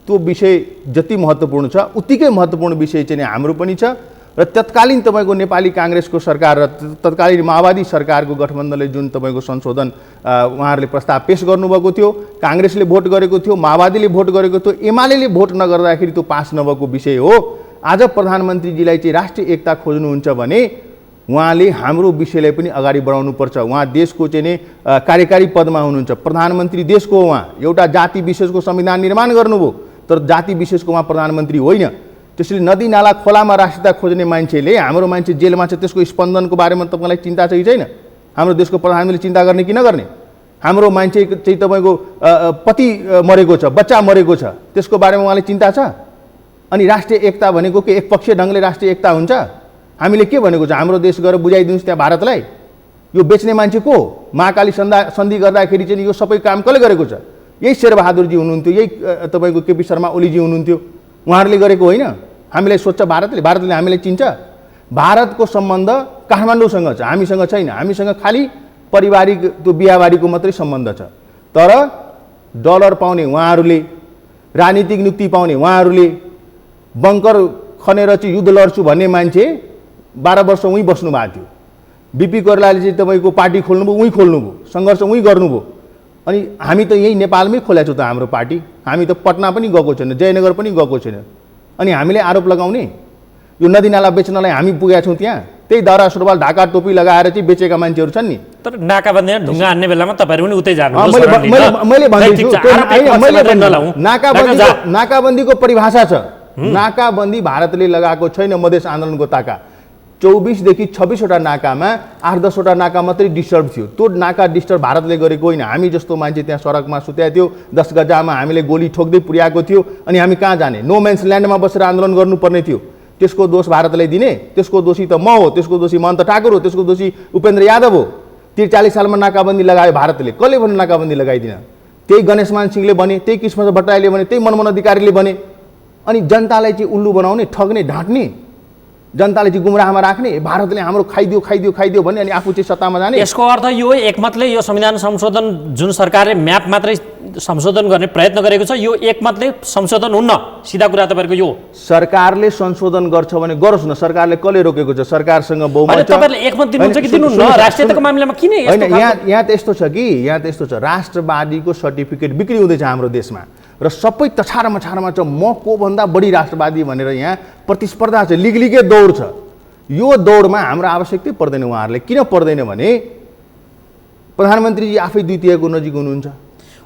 त्यो विषय जति महत्त्वपूर्ण छ उत्तिकै महत्त्वपूर्ण विषय चाहिँ हाम्रो पनि छ र तत्कालीन तपाईँको नेपाली काङ्ग्रेसको सरकार र तत्कालीन माओवादी सरकारको गठबन्धनले जुन तपाईँको संशोधन उहाँहरूले प्रस्ताव पेश गर्नुभएको थियो, काङ्ग्रेसले भोट गरेको थियो, माओवादीले भोट गरेको थियो, एमाले भोट नगर्दाखेरि त्यो पास नभएको विषय हो। आज प्रधानमन्त्रीजीलाई चाहिँ राष्ट्रिय एकता खोज्नुहुन्छ भने उहाँले हाम्रो विषयलाई पनि अगाडि बढाउनुपर्छ। उहाँ देशको चाहिँ कार्यकारी पदमा हुनुहुन्छ, प्रधानमन्त्री देशको हो, उहाँ एउटा जाति विशेषको संविधान निर्माण गर्नुभयो, तर जाति विशेषको उहाँ प्रधानमन्त्री होइन। त्यसैले नदी नाला खोलामा राष्ट्रियता खोज्ने मान्छेले हाम्रो मान्छे जेलमा छ त्यसको स्पन्दनको बारेमा तपाईँलाई चिन्ता छ कि छैन? हाम्रो देशको प्रधानमन्त्रीले चिन्ता गर्ने कि नगर्ने? हाम्रो मान्छे चाहिँ तपाईँको पति मरेको छ, बच्चा मरेको छ, त्यसको बारेमा उहाँले चिन्ता छ? अनि राष्ट्रिय एकता भनेको के एकपक्षीय ढङ्गले राष्ट्रिय एकता हुन्छ? हामीले के भनेको छ, हाम्रो देश गएर बुझाइदिनुहोस् त्यहाँ भारतलाई। यो बेच्ने मान्छे को? महाकाली सन्धि गर्दाखेरि चाहिँ यो सबै काम कसले गरेको छ? यही शेरबहादुरजी हुनुहुन्थ्यो, यही तपाईँको केपी शर्मा ओलीजी हुनुहुन्थ्यो, उहाँहरूले गरेको होइन। हामीलाई सोध्छ भारतले, भारतले हामीलाई चिन्छ? भारतको सम्बन्ध काठमाडौँसँग छ, हामीसँग छैन। हामीसँग खालि पारिवारिक त्यो बिहाबारीको मात्रै सम्बन्ध छ। तर डलर पाउने उहाँहरूले, राजनीतिक नियुक्ति पाउने उहाँहरूले, बङ्कर खनेर चाहिँ युद्ध लड्छु भन्ने मान्छे 12 वर्ष उहीँ बस्नु भएको थियो। बिपी कोइरालाले चाहिँ तपाईँको पार्टी खोल्नुभयो, उहीँ खोल्नुभयो, सङ्घर्ष उहीँ गर्नुभयो। अनि हामी त यहीँ नेपालमै खोलेको छ त हाम्रो पार्टी। हामी त पटना पनि गएको छैन, जयनगर पनि गएको छैन। अनि हामीले आरोप लगाउने यो नदी नाला बेच्नलाई हामी पुगेका छौँ त्यहाँ, त्यही दौरा सुरुवाल ढाका टोपी लगाएर चाहिँ बेचेका मान्छेहरू छन् नि। तर नाकाबन्दी ढुङ्गा हान्ने बेलामा तपाईँहरू पनि उतै जानु। मैले भन्दैछु नाकाबन्दीको परिभाषा छ। नाकाबन्दी भारतले लगाएको छैन मधेस आन्दोलनको ताका। 24 देखि 26वटा नाकामा 8-10वटा नाका मात्रै डिस्टर्ब थियो। त्यो नाका डिस्टर्ब भारतले गरेको होइन। हामी जस्तो मान्छे त्यहाँ सडकमा सुतेको थियो, 10 गजामा हामीले गोली ठोक्दै पुर्याएको थियो। अनि हामी कहाँ जाने? नो म्यान्स ल्यान्डमा बसेर आन्दोलन गर्नुपर्ने थियो। त्यसको दोष भारतलाई दिने? त्यसको दोषी त म हो, त्यसको दोषी महन्त ठाकुर हो, त्यसको दोषी उपेन्द्र यादव हो। 43 सालमा नाकाबन्दी लगायो भारतले। कसले भन्यो नाकाबन्दी लगाइदिन? त्यही गणेशमान सिंहले भने, त्यही कृष्ण भट्टराईले भने, त्यही मनमोहन अधिकारीले भने। अनि जनतालाई चाहिँ उल्लु बनाउने, ठग्ने, ढाँट्ने, जनताले चाहिँ गुमराहमा राख्ने, भारतले हाम्रो खाइदियो खाइदियो खाइदियो भन्ने, अनि आफू चाहिँ सत्तामा जाने। यसको अर्थ यो एकमतले यो संविधान संशोधन जुन सरकारले म्याप मात्रै संशोधन गर्ने प्रयत्न गरेको छ, यो एकमतले संशोधन हुन्न। सिधा कुरा तपाईँको यो सरकारले संशोधन गर्छ भने गरोस् न। सरकारले कसले रोकेको छ? सरकारसँग बहुमत छ। तपाईँले एकमत दिनुहुन्छ कि दिनुहुन्न? राष्ट्रियताको मामिलामा किन यहाँ त यस्तो छ कि, यहाँ त यस्तो छ, राष्ट्रवादीको सर्टिफिकेट बिक्री हुँदैछ हाम्रो देशमा र सबै तछारमा छ। म को भन्दा बढी राष्ट्रवादी भनेर यहाँ प्रतिस्पर्धा छ, लिगलिगै दौड छ। यो दौडमा हाम्रो आवश्यकतै पर्दैन। उहाँहरूले किन पर्दैन भने प्रधानमन्त्रीजी आफै द्वितीयको नजिक हुनुहुन्छ।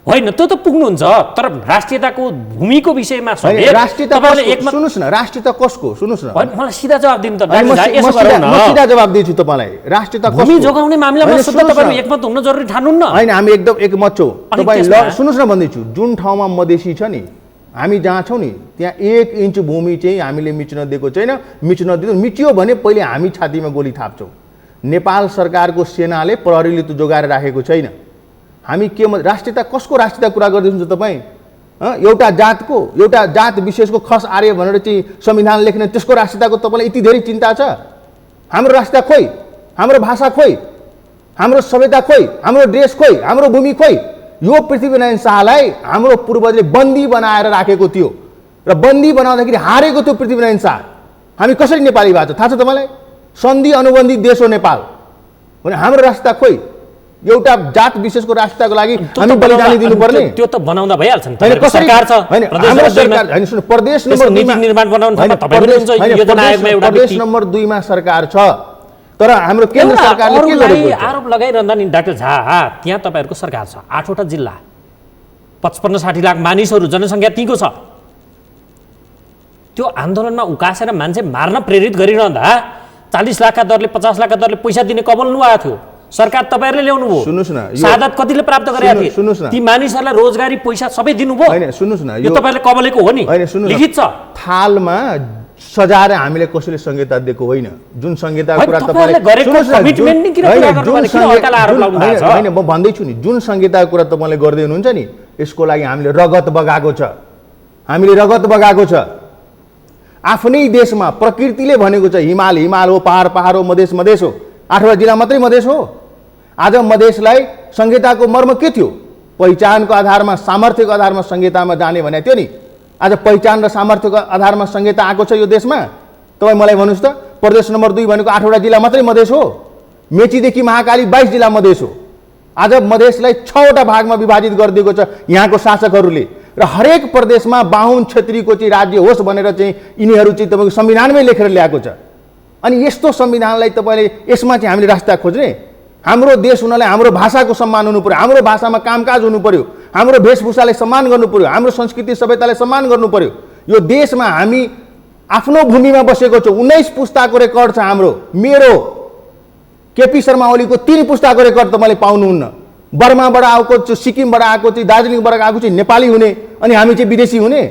होइन, त्यो त पुग्नुहुन्छ, तर राष्ट्रियताको भूमिको विषयमा सुन्नुहोस् न, राष्ट्रियता कसको? सुन्नुहोस् न, मलाई सिधा जवाब दिनु त। सिधा जवाब दिन्छु तपाईँलाई। राष्ट्रियता भूमि जोगाउने मामिलामा तपाईँहरू एकमत हुन जरुरी ठान्नुहुन्न? होइन, हामी एकदम एकमत छौँ। तपाईँ सुन्नुहोस् न भन्दैछु, जुन ठाउँमा मधेसी छ नि, हामी जहाँ छौँ नि त्यहाँ 1 इन्च भूमि चाहिँ हामीले मिच्न दिएको छैन। मिच्न दिनु, मिच्यो भने पहिले हामी छातीमा गोली थाप्छौँ। नेपाल सरकारको सेनाले, प्रहरीले त्यो जोगाएर राखेको छैन। हामी के राष्ट्रियता कसको राष्ट्रियता कुरा गर्दैछौँ तपाईँ? एउटा जातको, एउटा जात विशेषको खस आर्य भनेर चाहिँ संविधान लेख्ने, त्यसको राष्ट्रियताको तपाईँलाई यति धेरै चिन्ता छ? हाम्रो राष्ट्रियता खोइ, हाम्रो भाषा खोइ, हाम्रो सभ्यता खोइ, हाम्रो ड्रेस खोइ, हाम्रो भूमि खोइ। यो पृथ्वीनारायण शाहलाई हाम्रो पूर्वजले बन्दी बनाएर राखेको थियो र बन्दी बनाउँदाखेरि हारेको थियो पृथ्वीनारायण शाह। हामी कसरी नेपाली भएको छ थाहा छ तपाईँलाई? सन्धि अनुबन्धित देश हो नेपाल भने हाम्रो राष्ट्रियता खोइ। एउटा जात विशेषको राष्ट्रको लागि हामी बलिदानी दिनुपर्ने? त्यो त बनाउँदा भइहाल्छ नि। सरकार छ, हाम्रो सरकार होइन। सुन्नु, प्रदेश नम्बर 2 मा सरकार छ, तर हाम्रो केन्द्र एउटा सरकारले के अरूलाई गरेको छ? आरोप लगाइरहँदा नि डाक्टर झा त्यहाँ तपाईँहरूको सरकार छ 8वटा जिल्ला 55-60 लाख मानिसहरू जनसङ्ख्या तीको छ। त्यो आन्दोलनमा उकासेर मान्छे मार्न प्रेरित गरिरहँदा 40 लाखका दरले 50 लाखका दरले पैसा दिने कबल्नु भएको थियो। सरकार तपाईँहरूले ल्याउनु भयो। सुन्नुहोस् न, सादत कतिले प्राप्त गरेका थिए? सुन्नुहोस् न, ती मानिसहरूलाई रोजगारी पैसा सबै दिनुभयो। होइन सुन्नुहोस् न, यो तपाईँहरूले कबलेको हो नि, होइन सुन्नुहोस् न, लिखित छ। थालमा सजाएर हामीले कसैले संहिता दिएको होइन। जुन संहिताको कुरा तपाईँहरूले गरेको कमिटमेन्ट नि किन पुरा गर्नु भएन? किन अर्कालाई आरोप लाउनु भएको छ? होइन म भन्दैछु नि, जुन संहिताको कुरा तपाईँले गर्दै हुनुहुन्छ नि, यसको लागि हामीले रगत बगाएको छ। हामीले रगत बगाएको छ। आफ्नै देशमा प्रकृतिले भनेको छ हिमाल हिमाल हो, पहाड पहाड हो, मधेस मधेस हो। 8वटा जिल्ला मात्रै मधेस हो। आज मधेसलाई संहिताको मर्म के थियो? पहिचानको आधारमा, सामर्थ्यको आधारमा संहितामा जाने भनेको थियो नि। आज पहिचान र सामर्थ्यको आधारमा संहिता आएको छ यो देशमा। तपाईँ मलाई भन्नुहोस् त, प्रदेश नम्बर 2 भनेको 8वटा जिल्ला मात्रै मधेस हो। मेचीदेखि महाकाली 22 जिल्ला मधेस हो। आज मधेसलाई 6वटा भागमा विभाजित गरिदिएको छ यहाँको शासकहरूले। र हरेक प्रदेशमा बाहुन क्षेत्रीको चाहिँ राज्य होस् भनेर चाहिँ यिनीहरू चाहिँ तपाईँको संविधानमै लेखेर ल्याएको छ। अनि यस्तो संविधानलाई तपाईँले यसमा चाहिँ हामीले रास्ता खोज्ने? हाम्रो देश हुनाले हाम्रो भाषाको सम्मान हुनु पर्यो, हाम्रो भाषामा कामकाज हुनु पर्यो, हाम्रो वेशभूषालाई सम्मान गर्नु पर्यो, हाम्रो संस्कृति सभ्यतालाई सम्मान गर्नु पर्यो। यो देशमा हामी आफ्नो भूमिमा बसेको छौँ। 19 पुस्ताको रेकर्ड छ हाम्रो। मेरो केपी शर्मा ओलीको 3 पुस्ताको रेकर्ड तपाईँले पाउनुहुन्न। बर्माबाट आएको चाहिँ, सिक्किमबाट आएको चाहिँ, दार्जिलिङबाट आएको चाहिँ नेपाली हुने, अनि हामी चाहिँ विदेशी हुने।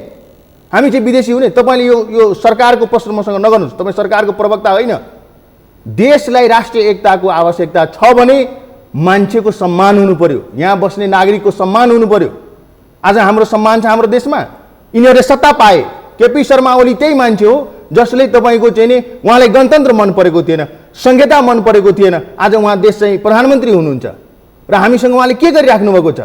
हामी चाहिँ विदेशी हुने। तपाईँले यो सरकारको प्रश्न मसँग नगर्नुहोस्। तपाईँ सरकारको प्रवक्ता होइन। देशलाई राष्ट्रिय एकताको आवश्यकता छ भने मान्छेको सम्मान हुनु पर्यो, यहाँ बस्ने नागरिकको सम्मान हुनु पर्यो। आज हाम्रो सम्मान छ हाम्रो देशमा। यिनीहरूले सत्ता पाए। केपी शर्मा ओली त्यही मान्छे हो जसले तपाईँको चाहिँ नि उहाँलाई गणतन्त्र मन परेको थिएन, संहिता मन परेको थिएन। आज उहाँ देश चाहिँ प्रधानमन्त्री हुनुहुन्छ र हामीसँग उहाँले के गरिराख्नु भएको छ?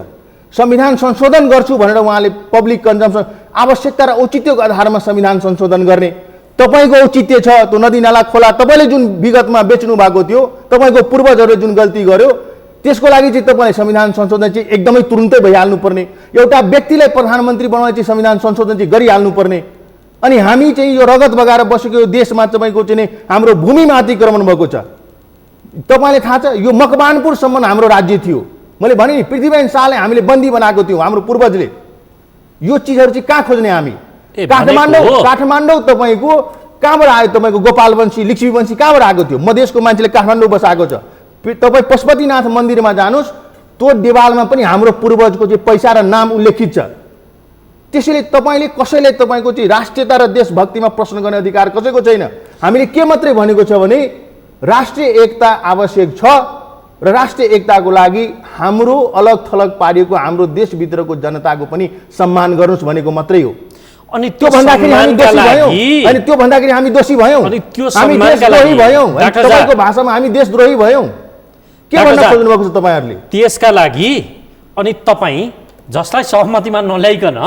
संविधान संशोधन गर्छु भनेर उहाँले पब्लिक कन्जम्सन आवश्यकता र औचित्यको आधारमा संविधान संशोधन गर्ने। तपाईँको औचित्य छ त्यो नदी नाला खोला तपाईँले जुन विगतमा बेच्नु भएको थियो, तपाईँको पूर्वजहरूले जुन गल्ती गर्यो, त्यसको लागि चाहिँ तपाईँले संविधान संशोधन चाहिँ एकदमै तुरुन्तै भइहाल्नु पर्ने। एउटा व्यक्तिलाई प्रधानमन्त्री बनाउने चाहिँ संविधान संशोधन चाहिँ गरिहाल्नु पर्ने। अनि हामी चाहिँ यो रगत बगाएर बसेको यो देशमा तपाईँको चाहिँ हाम्रो भूमिमा अतिक्रमण भएको छ। तपाईँले थाहा छ यो मकवानपुरसम्म हाम्रो राज्य थियो। मैले भने नि पृथ्वीनारायण शाहले हामीले बन्दी बनाएको थियौँ हाम्रो पूर्वजले। यो चिजहरू चाहिँ कहाँ खोज्ने हामी? काठमाडौँ तपाईँको कहाँबाट आयो? तपाईँको गोपालवंशी लिच्छवीवंशी कहाँबाट आएको थियो? मधेसको मान्छेले काठमाडौँ बसाएको छ। तपाईँ पशुपतिनाथ मन्दिरमा जानुहोस्, त्यो देवालमा पनि हाम्रो पूर्वजको चाहिँ पैसा र नाम उल्लेखित छ। त्यसैले तपाईँले कसैले तपाईँको चाहिँ राष्ट्रियता र देशभक्तिमा प्रश्न गर्ने अधिकार कसैको छैन। हामीले के मात्रै भनेको छ भने राष्ट्रिय एकता आवश्यक छ र राष्ट्रिय एकताको लागि हाम्रो अलग थलग पारिएको हाम्रो देशभित्रको जनताको पनि सम्मान गर्नुहोस् भनेको मात्रै हो। अनि त्यो भन्दाखेरि हामी दोषी भयौँ। अनि त्यो भन्दाखेरि हामी दोषी भयौँ, हामी देशद्रोही भयौँ। तपाईँको भाषामा हामी देशद्रोही भयौँ। के भन्न खोज्नु भएको छ तपाईँहरूले? त्यसका लागि अनि तपाईँ जसलाई सहमतिमा नल्याइकन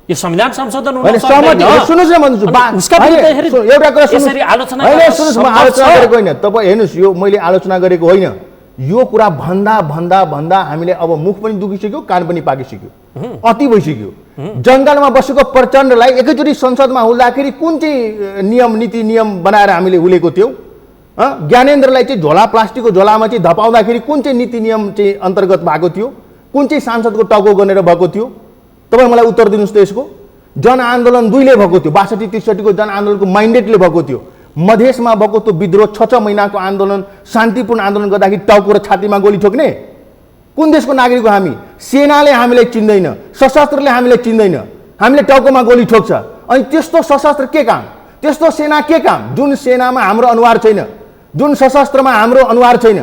यो संविधान संशोधन हुन सक्दैन। सुन्नुहोस् न भन्छु, एउटा कुरा यसरी आलोचना सुन्नुहोस्, म आलोचना गरेको होइन। तपाईँ हेर्नुहोस्, यो मैले आलोचना गरेको होइन। यो कुरा भन्दा भन्दा भन्दा हामीले अब मुख पनि दुखिसक्यो, कान पनि पाकिसक्यो, अति भइसक्यो। जङ्गलमा बसेको प्रचण्डलाई एकैचोटि संसदमा हुँदाखेरि कुन चाहिँ नियम नीति नियम बनाएर हामीले हुलेको थियौँ? ज्ञानेन्द्रलाई चाहिँ झोला प्लास्टिकको झोलामा चाहिँ धपाउँदाखेरि कुन चाहिँ नीति नियम चाहिँ अन्तर्गत भएको थियो? कुन चाहिँ सांसदको टाउको गनेर भएको थियो? तपाईँ मलाई उत्तर दिनुहोस् त यसको। जनआन्दोलन 2ले भएको थियो, 62-63 को जनआन्दोलनको माइन्डेटले भएको थियो। मधेसमा भएको त्यो विद्रोह 6 महिनाको आन्दोलन, शान्तिपूर्ण आन्दोलन गर्दाखेरि टाउको र छातीमा गोली ठोक्ने कुन देशको नागरिक हो हामी? सेनाले हामीलाई चिन्दैन, सशस्त्रले हामीलाई चिन्दैन, हामीले टाउकोमा गोली ठोक्छ। अनि त्यस्तो सशस्त्र के काम? त्यस्तो सेना के काम? जुन सेनामा हाम्रो अनुहार छैन, जुन सशस्त्रमा हाम्रो अनुहार छैन,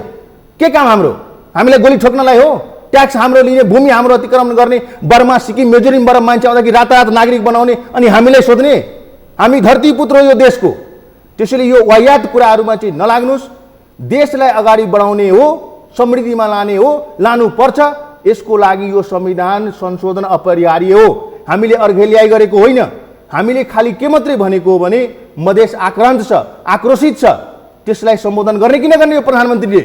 के काम हाम्रो? हामीलाई गोली ठोक्नलाई हो? ट्याक्स हाम्रो लिने, भूमि हाम्रो अतिक्रमण गर्ने, बर्मा सिक्किम मिजोरमबाट मान्छे आउँदाखेरि रातारात नागरिक बनाउने अनि हामीलाई सोध्ने? हामी धरतीपुत्र हो यो देशको। त्यसैले यो वाहियात कुराहरूमा चाहिँ नलाग्नुहोस्। देशलाई अगाडि बढाउने हो, समृद्धिमा लाने हो, लानुपर्छ। यसको लागि यो संविधान संशोधन अपरिहार्य हो। हामीले अर्घेल्याइ गरेको होइन। हामीले खालि के मात्रै भनेको हो भने मधेस आक्रान्त छ, आक्रोशित छ, त्यसलाई सम्बोधन गर्ने कि नगर्ने? यो प्रधानमन्त्रीले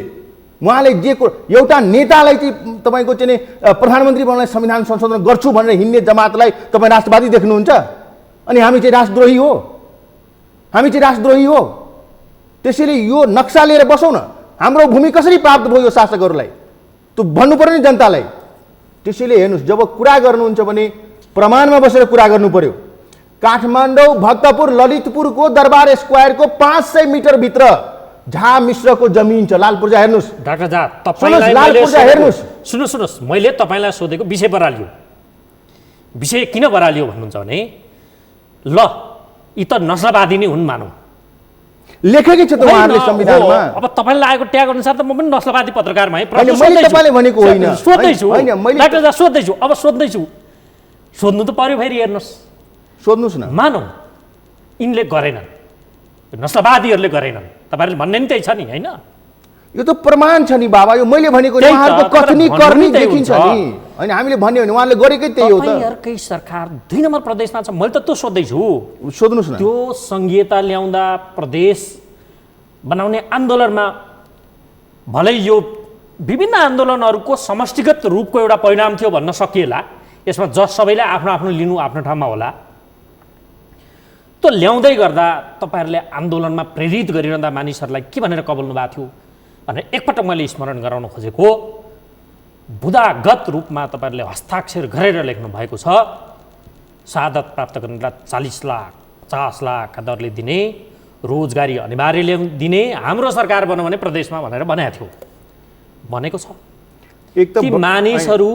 उहाँले जे एउटा नेतालाई चाहिँ तपाईँको चाहिँ प्रधानमन्त्री बनाउनलाई संविधान संशोधन गर्छु भनेर हिँड्ने जमातलाई तपाईँ राष्ट्रवादी देख्नुहुन्छ? अनि हामी चाहिँ राष्ट्रद्रोही हो? हामी चाहिँ राष्ट्रद्रोही हो? त्यसैले यो नक्सा लिएर बसौँ न, हाम्रो भूमि कसरी प्राप्त भयो यो शासकहरूलाई त्यो भन्नु पर्यो नि जनतालाई। त्यसैले हेर्नुहोस्, जब कुरा गर्नुहुन्छ भने प्रमाणमा बसेर कुरा गर्नु पर्यो। काठमाडौँ भक्तपुर ललितपुरको दरबार स्क्वायरको 500 मिटरभित्र झा मिश्रको जमिन छ। लाल पूर्जा हेर्नुहोस् डाक्टर झा, तपाईलाई लाल पूर्जा हेर्नुहोस्, सुन्नुहोस्, मैले तपाईँलाई सोधेको विषय बरालियो। विषय किन बरालियो भन्नुहुन्छ भने ल यी त नस्लवादी नै हुन् मानौँ, लेखेकै छ त उहाँहरूले संविधानमा। अब तपाईँलाई लागेको ट्याग अनुसार त म पनि नस्लवादी पत्रकार भएँ। मैले तपाईँले भनेको होइन, सोध्दैछु मैले डाक्टर झा, सोध्दैछु, अब सोध्दैछु, सोध्नु त पर्यो। फेरि हेर्नुहोस्, सोध्नुहोस् न। मानौँ यिनले गरेनन्, नस्लवादीहरूले गरेनन्, तपाईँहरूले भन्ने नि त्यही छ नि, होइन? यो त प्रमाण छ नि बाबा, यो मैले भनेको नि उहाँहरूको कथनी करनी देखिन्छ नि, होइन? हामीले भन्यो भने उहाँले गरेकै त्यही हो त। तपाईँहरूकै सरकार 2 नम्बर प्रदेशमा छ। मैले त त्यो सोध्दैछु, सोध्नुहोस् न। त्यो संघीयता ल्याउँदा प्रदेश बनाउने आन्दोलनमा भलै यो विभिन्न आन्दोलनहरूको समष्टिगत रूपको एउटा परिणाम थियो भन्न सकिएला। यसमा सबैले आफ्नो आफ्नो लिनु आफ्नो ठाउँमा होला। त्यो ल्याउँदै गर्दा तपाईँहरूले आन्दोलनमा प्रेरित गरिरहँदा मानिसहरूलाई के भनेर कबल्नु भएको थियो भनेर एकपटक मैले स्मरण गराउन खोजेको। बुदागत रूपमा तपाईँहरूले हस्ताक्षर गरेर लेख्नु भएको छ, शहादत प्राप्त गर्नेलाई 40 लाख 50 लाखका दरले दिने, रोजगारी अनिवार्य दिने, हाम्रो सरकार बन्यो भने प्रदेशमा भनेर भनेको थियो, भनेको छ। ती मानिसहरू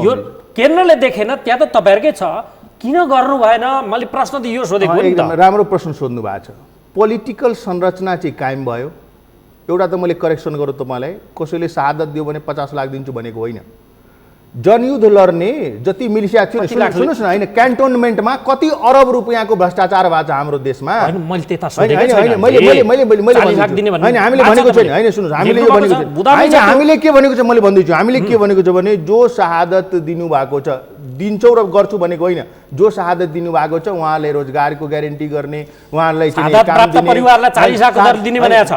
यो केन्द्रले देखेन, त्यहाँ त तपाईँहरूकै छ, किन गर्नु भएन? मैले प्रश्न त यो सोधेको नि त। एकदम राम्रो प्रश्न सोध्नु भएको छ। पोलिटिकल संरचना चाहिँ कायम भयो। एउटा त मैले करेक्सन गरौँ तपाईँलाई, कसैले शहादत दियो भने 50 लाख दिन्छु भनेको होइन। जनयुद्ध लड्ने जति मिलिसिया थियो, सुन्नुहोस् न, होइन, क्यान्टोनमेन्टमा कति अरब रुपियाँको भ्रष्टाचार भएको छ हाम्रो देशमा। हामीले भनेको छैन, होइन, सुन्नुहोस्, हामीले यो भनेको छैन, हामीले के भनेको छ मैले भन्दैछु। हामीले के भनेको छ भने जो शहादत दिनुभएको छ, दिन्छौँ र गर्छु भनेको होइन, जो शहादत दिनुभएको छ उहाँलाई रोजगारको ग्यारेन्टी गर्ने, उहाँलाई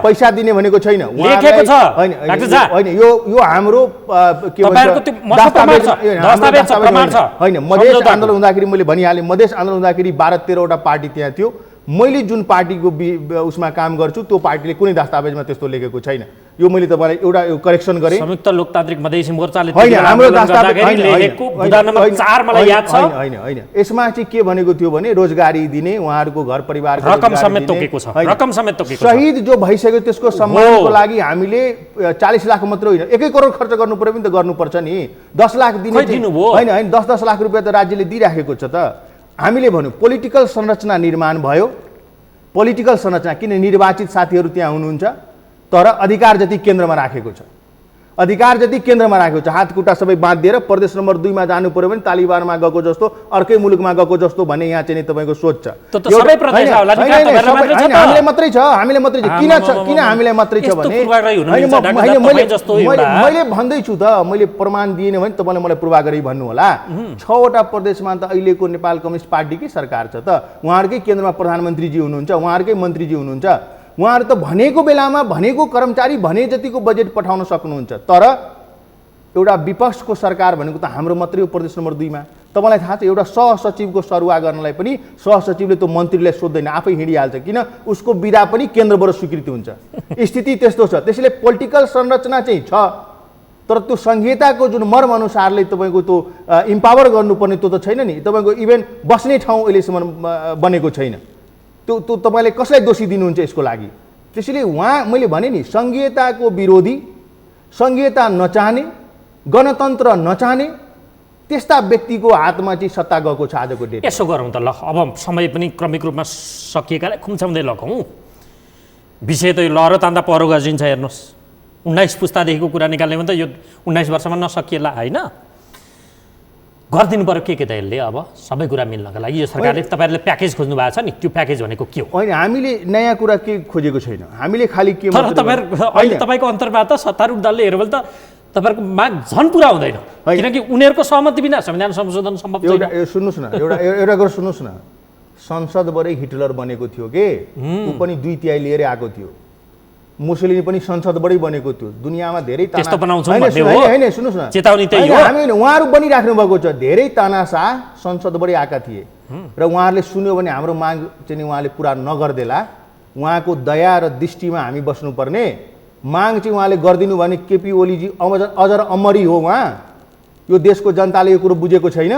पैसा दिने भनेको छैन। होइन, यो हाम्रो के होइन, मधेस आन्दोलन हुँदाखेरि मैले भनिहालेँ, मधेस आन्दोलन हुँदाखेरि 12-13वटा पार्टी त्यहाँ थियो। मैले जुन पार्टीको उसमा काम गर्छु त्यो पार्टीले कुनै दस्तावेजमा त्यस्तो लेखेको छैन। यो मैले तपाईँलाई एउटा करेक्सन गरेँ। संयुक्त लोकतान्त्रिक मधेसी मोर्चाले होइन, हाम्रो दस्तावेज होइन, यसमा चाहिँ के भनेको थियो भने रोजगारी दिने, उहाँहरूको घर परिवारको रकम समेत तोकेको छ, रकम समेत तोकेको छ। शहीद जो भइसक्यो त्यसको सम्मानको लागि हामीले 40 लाख मात्र होइन, 1 करोड खर्च गर्नु पर्यो पनि त गर्नुपर्छ नि। 10 लाख दिने होइन, होइन, 10-10 लाख रुपियाँ त राज्यले दिइराखेको छ त। हामीले भन्यौँ पोलिटिकल संरचना निर्माण भयो। पोलिटिकल संरचना किन निर्वाचित साथीहरू त्यहाँ हुनुहुन्छ, तर अधिकार जति केन्द्रमा राखेको छ, अधिकार जति केन्द्रमा राखेको छ। हातखुट्टा सबै बाँधिएर प्रदेश नम्बर 2 मा जानु पर्यो भने तालिबानमा गएको जस्तो, अर्कै मुलुकमा गएको जस्तो भन्ने यहाँ चाहिँ तपाईँको सोच छ। हामीले मात्रै छ, हामीले मात्रै छ। किन हामीलाई मात्रै छ भने मैले भन्दैछु त, मैले प्रमाण दिएन भने तपाईँले मलाई पूर्वाग्रही भन्नु होला। 6वटा प्रदेशमा त अहिलेको नेपाल कम्युनिस्ट पार्टीकै सरकार छ त, उहाँहरूकै केन्द्रमा प्रधानमन्त्रीजी हुनुहुन्छ, उहाँहरूकै मन्त्रीजी हुनुहुन्छ। उहाँहरू त भनेको बेलामा भनेको कर्मचारी भने जतिको बजेट पठाउन सक्नुहुन्छ, तर एउटा विपक्षको सरकार भनेको त हाम्रो मात्रै हो प्रदेश नम्बर 2 मा। तपाईँलाई थाहा छ, एउटा सहसचिवको सरुवा गर्नलाई पनि सहसचिवले त्यो मन्त्रीलाई सोध्दैन, आफै हिँडिहाल्छ, किन उसको बिदा पनि केन्द्रबाट स्वीकृति हुन्छ। स्थिति त्यस्तो छ। त्यसैले पोलिटिकल संरचना चाहिँ छ, तर त्यो संहिताको जुन मर्म अनुसारले तपाईँको त्यो इम्पावर गर्नुपर्ने त्यो त छैन नि। तपाईँको इभेन बस्ने ठाउँ अहिलेसम्म बनेको छैन। त्यो तपाईँले कसलाई दोषी दिनुहुन्छ यसको लागि? त्यसैले मैले भने नि, संघीयताको विरोधी, संघीयता नचाहने, गणतन्त्र नचाहने त्यस्ता व्यक्तिको हातमा चाहिँ सत्ता गएको छ आजको डेट। यसो गरौँ त ल, अब समय पनि क्रमिक रूपमा सकिएकाले खुम्चाउँदै लगौँ। विषय त यो लहरो तान्दा पहरो गजिन्छ। हेर्नुहोस्, 19 पुस्तादेखिको कुरा निकाल्ने भने त यो 19 वर्षमा नसकिएला, होइन? गरिदिनु पर्यो के त यसले अब सबै कुरा मिल्नका लागि। यो सरकारले तपाईँहरूले प्याकेज खोज्नु भएको छ नि, त्यो प्याकेज भनेको के हो? होइन, हामीले नयाँ कुरा के खोजेको छैन। हामीले खालि के तर तपाईँको अन्तर्वार्ता सत्तारूढ दलले हेऱ्यो भने त तपाईँहरूको माग झन् पुरा हुँदैन, किनकि उनीहरूको सहमति बिना संविधान संशोधन सम्भव छैन। सुन्नुहोस् न, एउटा कुरा सुन्नुहोस् न, संसदबाटै हिटलर बनेको थियो के, ऊ पनि 2/3 लिएर आएको थियो। मुसोलिनी पनि संसदबाटै बनेको थियो। दुनियाँमा धेरै त्यस्तो बनाउँछौँ भन्ने हो। होइन, सुन्नुहोस् न, चेतावनी त्यही हो। हामी उहाँहरू बनिराख्नु भएको छ। धेरै तानाशाह संसदबाटै आएका थिए र उहाँहरूले सुन्यो भने हाम्रो माग चाहिँ उहाँले पुरा नगर्देला, उहाँको दया र दृष्टिमा हामी बस्नुपर्ने माग चाहिँ उहाँले गरिदिनु भने केपी ओलीजी अझ अमरी हो उहाँ। यो देशको जनताले यो कुरो बुझेको छैन।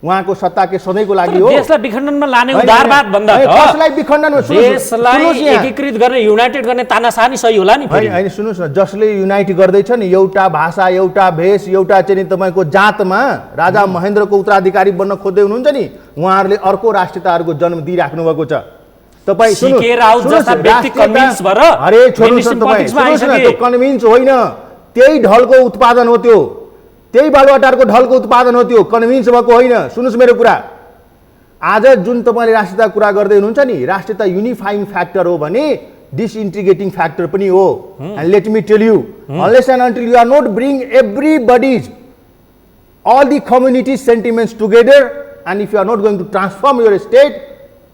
उहाँको सत्ता के सधैँको लागि हो। देशलाई विखण्डनमा लाने उदारवाद भन्दा कसलाई विखण्डन देशलाई एकीकृत गर्ने युनाइटेड गर्ने तानासानी सही होला नि। होइन सुन्नुहोस् न, जसले युनाइट गर्दैछ नि एउटा भाषा एउटा भेष एउटा चाहिँ तपाईँको जातमा राजा महेन्द्रको उत्तराधिकारी बन्न खोज्दै हुनुहुन्छ नि, उहाँहरूले अर्को राष्ट्रियताहरूको जन्म दिइराख्नु भएको छ। तपाईँ कन्भिन्स होइन, त्यही ढलको उत्पादन हो, त्यो त्यही बालुवाटारको ढलको उत्पादन हो, त्यो कन्भिन्स भएको होइन। सुन्नुहोस् मेरो कुरा, आज जुन तपाईँले राष्ट्रियता कुरा गर्दै हुनुहुन्छ नि, राष्ट्रियता युनिफाइङ फ्याक्टर हो भने डिसइन्टिग्रेटिङ फ्याक्टर पनि हो। And let me tell you, unless and until you are not bring everybody's all the community sentiments together, and if you are not going to transform your state,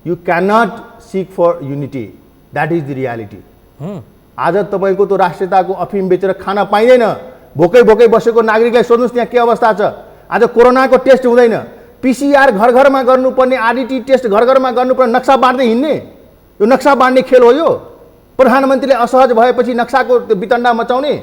you cannot seek for unity. That is the reality. आज तपाईको तो राष्ट्रियताको अफिम बेचेर खान पाइदैन, भोकै भोकै बसेको नागरिकलाई सोध्नुस् त्यहाँ के अवस्था छ। आज कोरोनाको टेस्ट हुँदैन, पीसीआर घर घरमा गर्नुपर्ने, आरटी टेस्ट घर घरमा गर्नुपर्ने, नक्सा बाँड्दै हिँड्ने, यो नक्सा बाँड्ने खेल हो यो। प्रधानमन्त्रीले असहज भएपछि नक्साको वितण्डा मचाउने।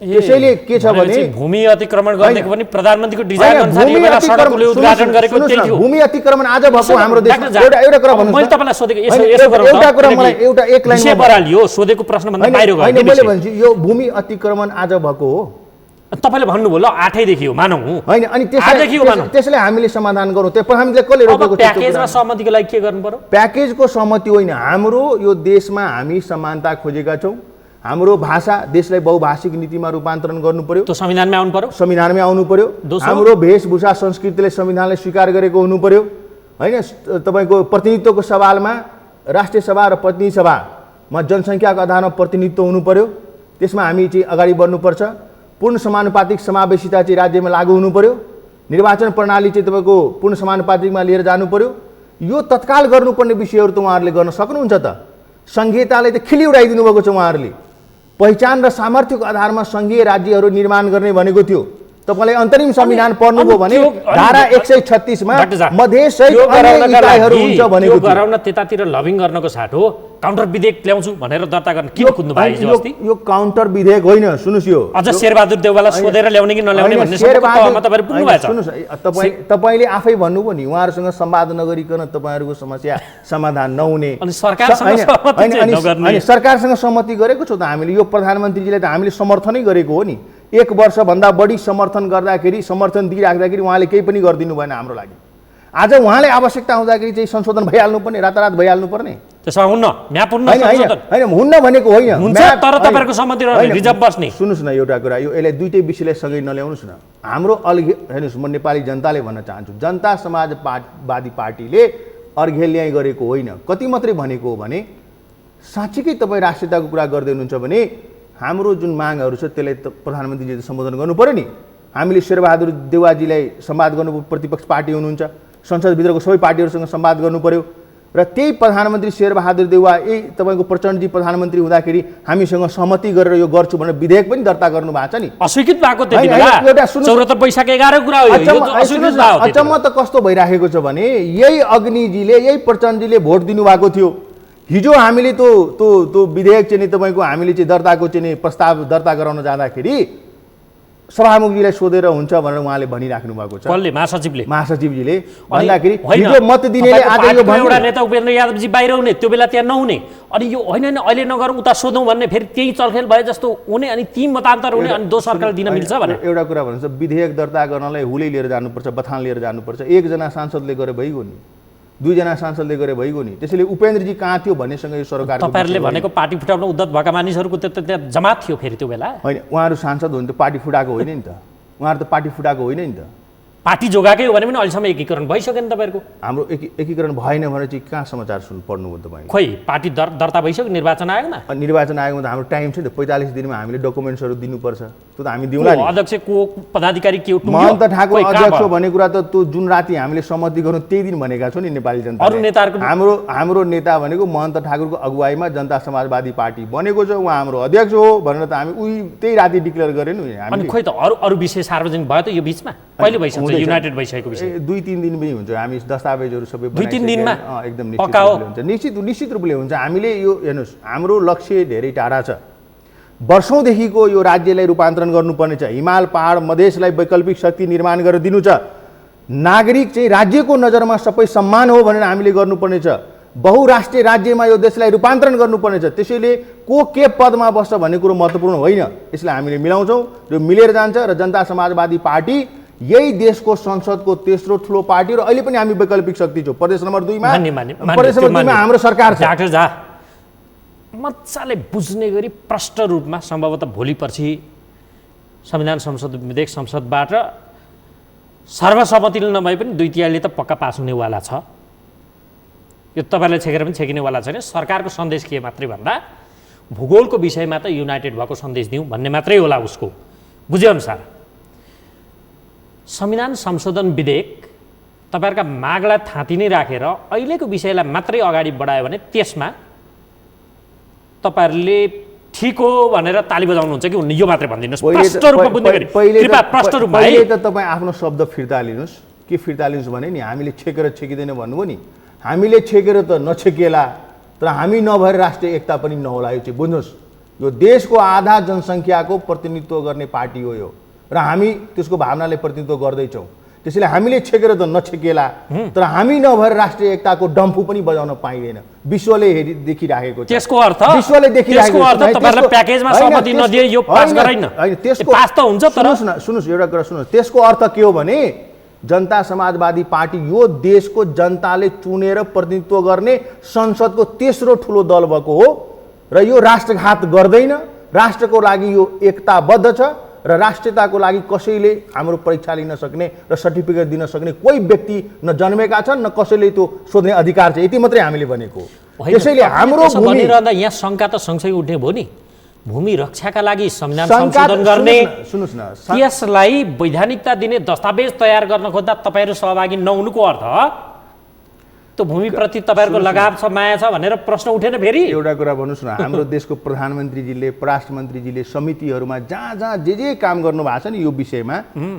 त्यसैले के छ भने भूमि अतिक्रमण गरेको पनि प्रधानमन्त्रीको डिजाइन अनुसार यो बेला सडकले उद्घाटन गरेको त्यही थियो। भूमि अतिक्रमण आज भएको हाम्रो देशमा एउटा कुरा भन्नुस्, मैले तपाईलाई सोधेको यसो गरौँ, एउटा कुरा मलाई एउटा एक लाइनमा बरालियो, सोधेको प्रश्न भन्दा बाहिर गयो। मैले भन्छु यो भूमि अतिक्रमण आज भएको हो। तपाईले भन्नुभयो ल 8 देखि हो मानौ हैन, अनि त्यसले हामीले समाधान गरौँ। त्यो हामीले कसले रोकेको छ? प्याकेजमा सहमतिको लागि के गर्नु पर्यो? प्याकेजको सहमति होइन, हाम्रो यो देशमा हामी समानता खोजेका छौँ। हाम्रो भाषा देशलाई बहुभाषिक नीतिमा रूपान्तरण गर्नु पर्यो, त्यो संविधानमै आउनु पर्यो, संविधानमै आउनु पर्यो। हाम्रो वेशभूषा संस्कृतिले संविधानले स्वीकार गरेको हुनु पर्यो हैन। तपाईको प्रतिनिधित्वको सवालमा राष्ट्रिय सभा र प्रतिनिधि सभामा जनसङ्ख्याको आधारमा प्रतिनिधित्व हुनु पर्यो, त्यसमा हामी चाहिँ अगाडि बढ्नुपर्छ। पूर्ण समानुपातिक समावेशिता चाहिँ राज्यमा लागू हुनु पर्यो। निर्वाचन प्रणाली चाहिँ तपाईको पूर्ण समानुपातिकमा लिएर जानु पर्यो। यो तत्काल गर्नुपर्ने विषयहरू त उहाँहरूले गर्न सक्नुहुन्छ त। संहिताले त खिली उडाइदिनु भएको छ उहाँहरूले। पहिचान र सामर्थ्यको आधारमा संघीय राज्यहरू निर्माण गर्ने भनेको थियो। तपाईलाई अन्तरिम संविधान पढ्नुभयो भने धारा 136 मा मधेस सहित अन्य इकाइहरू हुन्छ भनेको थियो। गराउन त्यतातिर लबिङ गर्नको साटो काउन्टर विधेयक ल्याउँछु भनेर दर्ता गर्न किन कुद्नु भयो हिजो अस्ति? यो काउन्टर विधेयक होइन, सुन्नुस्, यो अझ शेरबहादुर देउवालाई सोधेर ल्याउने कि नल्याउने भन्ने समस्यामा तपाईहरु पुग्नु भएको छ। सुन्नुस्, तपाईले आफै भन्नुभयो नि, उहाँहरुसँग संवाद नगरिकन तपाईहरुको समस्या समाधान नहुने। अनि सरकारसँग सहमति नगर्ने, अनि सरकारसँग सहमति गरेको छौँ त हामीले। यो प्रधानमन्त्रीजीले त हामीले समर्थनै गरेको हो नि। 1 वर्षभन्दा बढी समर्थन गर्दाखेरि, समर्थन दिइराख्दाखेरि उहाँले केही पनि गरिदिनु भएन हाम्रो लागि। आज उहाँले आवश्यकता हुँदाखेरि चाहिँ संशोधन भइहाल्नु पर्ने, रातारात भइहाल्नु पर्ने। त्यसमा हुन्न, म्याप हुन्न, संशोधन होइन, हुन्न भनेको होइन, हुन्छ तर तपाईहरुको सहमति रहने, रिजर्भ बस्ने। सुन्नुस् न एउटा कुरा, यो यसलाई दुईटै विषयलाई सँगै नल्याउनुस् न। हाम्रो अलगे हेर्नुस्, म नेपाली जनताले भन्न चाहन्छु, जनता समाजवादी पार्टीले अर्घेल्याइ गरेको होइन। कति मात्रै भनेको हो भने साँच्चीकै तपाईँ राष्ट्रियताको कुरा गर्दै हुनुहुन्छ भने हाम्रो जुन मागहरू छ त्यसलाई त प्रधानमन्त्रीले सम्बोधन गर्नु पर्यो नि। हामीले शेरबहादुर देउवाजीलाई संवाद गर्नु, प्रतिपक्ष पार्टी हुनुहुन्छ, संसदभित्रको सबै पार्टीहरूसँग संवाद गर्नु पर्यो। र त्यही प्रधानमन्त्री शेरबहादुर देउवा यही तपाईँको प्रचण्डजी प्रधानमन्त्री हुँदाखेरि हामीसँग सहमति गरेर यो गर्छु भनेर विधेयक पनि दर्ता गर्नु भएको छ नि। अस्वीकृत भएको त्यति बेला 74 वैशाख 11 कुरा हो यो, अस्वीकृत भयो। अचम्म त कस्तो भइराखेको छ भने यही अग्निजीले, यही प्रचण्डजीले भोट दिनुभएको थियो। हिजो हामीले त्यो विधेयक चाहिँ तपाईको हामीले चाहिँ दर्ताको चाहिँ प्रस्ताव दर्ता गराउन जाँदाखेरि सभामुखजीलाई सोधेर हुन्छ भनेर उहाँले भनिराख्नु भएको छ। कसले? महासचिवजीले भन्दाखेरि हिजो मत दिनेले आज यो भन्नु, एउटा नेता उपेन्द्र यादवजी बाहिर हुने, त्यो बेला त्यहाँ नहुने, अनि यो होइन अहिले नगरौँ उता सोधौँ भन्ने फेरि त्यही चलखेल भए जस्तो हुने, अनि ती मतान्तर हुने, अनि दो सरकारले दिन मिल्छ भने एउटा कुरा भन्नुहुन्छ, विधेयक दर्ता गर्नलाई हुलै लिएर जानुपर्छ, बथान लिएर जानुपर्छ। एकजना सांसदले गरे भइगयो नि, 2 जना सांसदले गरे भइगयो नि। त्यसैले उपेन्द्रजी कहाँ थियो भन्नेसँग यो सरकार, तपाईहरुले भनेको पार्टी फुटाउन उद्धत भएका मानिसहरूको त्यहाँ जमात थियो फेरि त्यो बेला होइन। उहाँहरू सांसद हुन् त पार्टी फुटाएको होइन नि त, उहाँहरू त पार्टी फुटाएको होइन नि त। पार्टी जोगाकै हो भने पनि अहिलेसम्म एकीकरण भइसक्यो नि तपाईँहरूको। हाम्रो एकीकरण भएन भने चाहिँ कहाँ समाचार पढ्नुभयो तपाईँ? खोइ पार्टी दर्ता भइसक्यो निर्वाचन आयोगमा। निर्वाचन आयोगमा त हाम्रो टाइम छ नि त, 45 दिनमा हामीले डकुमेन्ट्सहरू दिनुपर्छ, त्यो त हामी दिउँला नि। अध्यक्ष को पदाधिकारी के महन्त ठाकुर अध्यक्ष भनेको कुरा त त्यो जुन राति हामीले सहमति गर्नु त्यही दिन भनेका छौँ नि नेपाली जनता। अरू नेताहरूको हाम्रो नेता भनेको महन्त ठाकुरको अगुवाईमा जनता समाजवादी पार्टी बनेको छ, उहाँ हाम्रो अध्यक्ष हो भनेर त हामी उही त्यही राति डिक्लेयर गरेन हामी। अनि खोइ त अरू विषय सार्वजनिक भयो त यो बिचमा कहिले भइसक्छ? हुँदैछ। युनाइटेड भइसकेको विषय? 2-3 दिन पनि हुन्छ। हामी दस्तावेजहरू सबै 2-3 दिनमा एकदम पक्का हो? निश्चित रूपले हुन्छ। हामीले यो हेर्नुहोस्, हाम्रो लक्ष्य धेरै टाढा छ। वर्षौँदेखिको यो राज्यलाई रूपान्तरण गर्नुपर्ने छ। हिमाल पहाड मधेसलाई वैकल्पिक शक्ति निर्माण गरेर दिनु छ। नागरिक चाहिँ राज्यको नजरमा सबै सम्मान हो भनेर हामीले गर्नुपर्ने छ। बहुराष्ट्रिय राज्यमा यो देशलाई रूपान्तरण गर्नुपर्ने छ। त्यसैले को के पदमा बस्छ भन्ने कुरो महत्त्वपूर्ण होइन। यसलाई हामीले मिलाउँछौँ र मिलेर जान्छ र जनता समाजवादी पार्टी यही देशको संसदको तेस्रो ठुलो पार्टी र अहिले पनि हामी वैकल्पिक शक्ति छौँ। प्रदेश नम्बर 2 मा हाम्रो सरकार छ। डाक्टर झा मजाले बुझ्ने गरी प्रष्ट रूपमा सम्भवतः भोलि पर्सि संविधान संशोधन विधेयक संसदबाट सर्वसम्मतिले नभए पनि 2/3 त पक्का पास हुनेवाला छ। यो तपाईँलाई छेकेर पनि छेकिनेवाला छैन। सरकारको सन्देश के मात्रै भन्दा भूगोलको विषयमा त युनाइटेड भएको सन्देश दिउँ भन्ने मात्रै होला उसको बुझेअनुसार। संविधान संशोधन विधेयक तपाईँहरूका मागलाई थाँती नै राखेर अहिलेको विषयलाई मात्रै अगाडि बढायो भने त्यसमा तपाईँहरूले ठिक हो भनेर ताली बजाउनुहुन्छ कि यो मात्रै भनिदिनुहोस् प्रष्ट रूपमा बुझ्ने गरी। कृपया प्रष्ट रूपमा पहिले त तपाईँ आफ्नो शब्द फिर्ता लिनुहोस्। के फिर्ता लिनुहोस् भने नि हामीले छेकेर छेकिँदैन भन्नुभयो नि। हामीले छेकेर त नछेकिएला, तर हामी नभएर राष्ट्रिय एकता पनि नहोला। यो चाहिँ बुझ्नुहोस्, यो देशको आधा जनसङ्ख्याको प्रतिनिधित्व गर्ने पार्टी हो यो र हामी त्यसको भावनाले प्रतिनिधित्व गर्दैछौँ। त्यसैले हामीले छेकेर त नछेकिएला, तर हामी नभएर राष्ट्रिय एकताको डम्फु पनि बजाउन पाइँदैन। विश्वले देखिराखेको छ। त्यसको अर्थ विश्वले देखिराखेको छ। तपाईँहरूले प्याकेजमा सहमति नदिए यो पास गराइन। त्यसको पास त हुन्छ तर सुन्नुहोस् एउटा कुरा सुन्नुहोस्। त्यसको अर्थ के हो भने जनता समाजवादी पार्टी यो देशको जनताले चुनेर प्रतिनिधित्व गर्ने संसदको तेस्रो ठुलो दल भएको हो र यो राष्ट्रघात गर्दैन। राष्ट्रको लागि यो एकताबद्ध छ र राष्ट्रियताको लागि कसैले हाम्रो परीक्षा लिन सक्ने र सर्टिफिकेट दिन सक्ने कोही व्यक्ति न जन्मेका छन् न कसैले त्यो सोध्ने अधिकार छ। यति मात्रै हामीले भनेको। त्यसैले हाम्रो भनिरहँदा यहाँ शङ्का त सँगसँगै उठ्ने भयो नि। भूमि रक्षाका लागि संविधान संशोधन गर्ने सुन्नुहोस् न, त्यसलाई वैधानिकता दिने दस्तावेज तयार गर्न खोज्दा तपाईँहरू सहभागी नहुनुको अर्थ त्यो भूमिप्रति तपाईँहरूको लगाव छ, माया छ भनेर प्रश्न उठेन फेरि? एउटा कुरा भन्नुहोस् न, हाम्रो देशको प्रधानमन्त्रीजीले परराष्ट्र मन्त्रीजीले समितिहरूमा जहाँ जहाँ जे काम गर्नु भएको छ नि यो विषयमा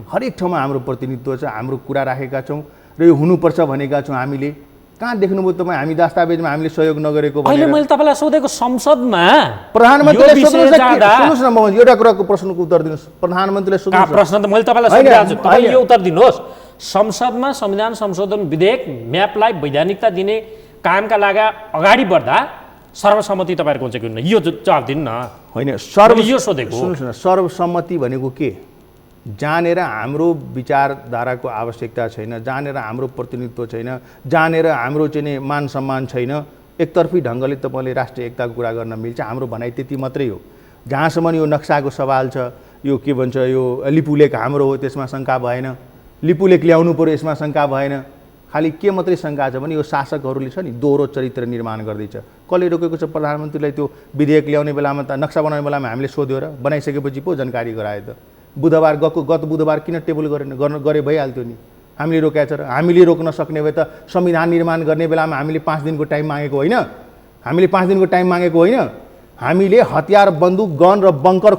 हरेक ठाउँमा हाम्रो प्रतिनिधित्व छ। हाम्रो कुरा राखेका छौँ र यो हुनुपर्छ भनेका छौँ। हामीले कहाँ देख्नुभयो तपाईँ हामी दस्तावेजमा हामीले सहयोग नगरेको भनेर? अहिले मैले तपाईँलाई सोधेको संसदमा प्रधानमन्त्रीले सुन्नुहोस् न, म एउटा कुराको प्रश्नको उत्तर दिनुहोस्। प्रधानमन्त्रीले सुन्नुहोस्। प्रश्न त मैले तपाईँलाई सोधिरहेको छु, तपाईँ यो उत्तर दिनुहोस्। संसदमा संविधान संशोधन विधेयक म्यापलाई वैधानिकता दिने कामका लागि अगाडि बढ्दा सर्वसम्मति तपाईँहरूको हुन्छ कि हुन्न? यो जवाब दिनु न। होइन, यो सोधेको। सुन्नुहोस् न, सर्वसम्मति भनेको के? जानेर हाम्रो विचारधाराको आवश्यकता छैन, जानेर हाम्रो प्रतिनिधित्व छैन, जानेर हाम्रो चाहिँ मान सम्मान छैन। एकतर्फी ढङ्गले तपाईँले राष्ट्रिय एकताको कुरा गर्न मिल्छ। हाम्रो भनाइ त्यति मात्रै हो। जहाँसम्म यो नक्साको सवाल छ, यो के भन्छ, यो लिपुलेख हाम्रो हो, त्यसमा शङ्का भएन। लिपुलेख ल्याउनु पर्यो, यसमा शङ्का भएन। खालि के मात्रै शङ्का छ भने यो शासकहरूले छ नि दोहोरो चरित्र निर्माण गर्दैछ। कसले रोकेको छ प्रधानमन्त्रीलाई त्यो विधेयक ल्याउने बेलामा त नक्सा बनाउने बेलामा हामीले सोध्यो र बनाइसकेपछि पो जानकारी गरायो त। गत बुधबार किन टेबल गरे भइहाल्थ्यो नि? हामीले रोकेको छ र हामीले रोक्न सक्ने भए त संविधान निर्माण गर्ने बेलामा हामीले 5 दिनको टाइम मागेको होइन? हामीले 5 दिनको टाइम मागेको होइन? हामीले हतियार, बन्दुक, गन र बङ्कर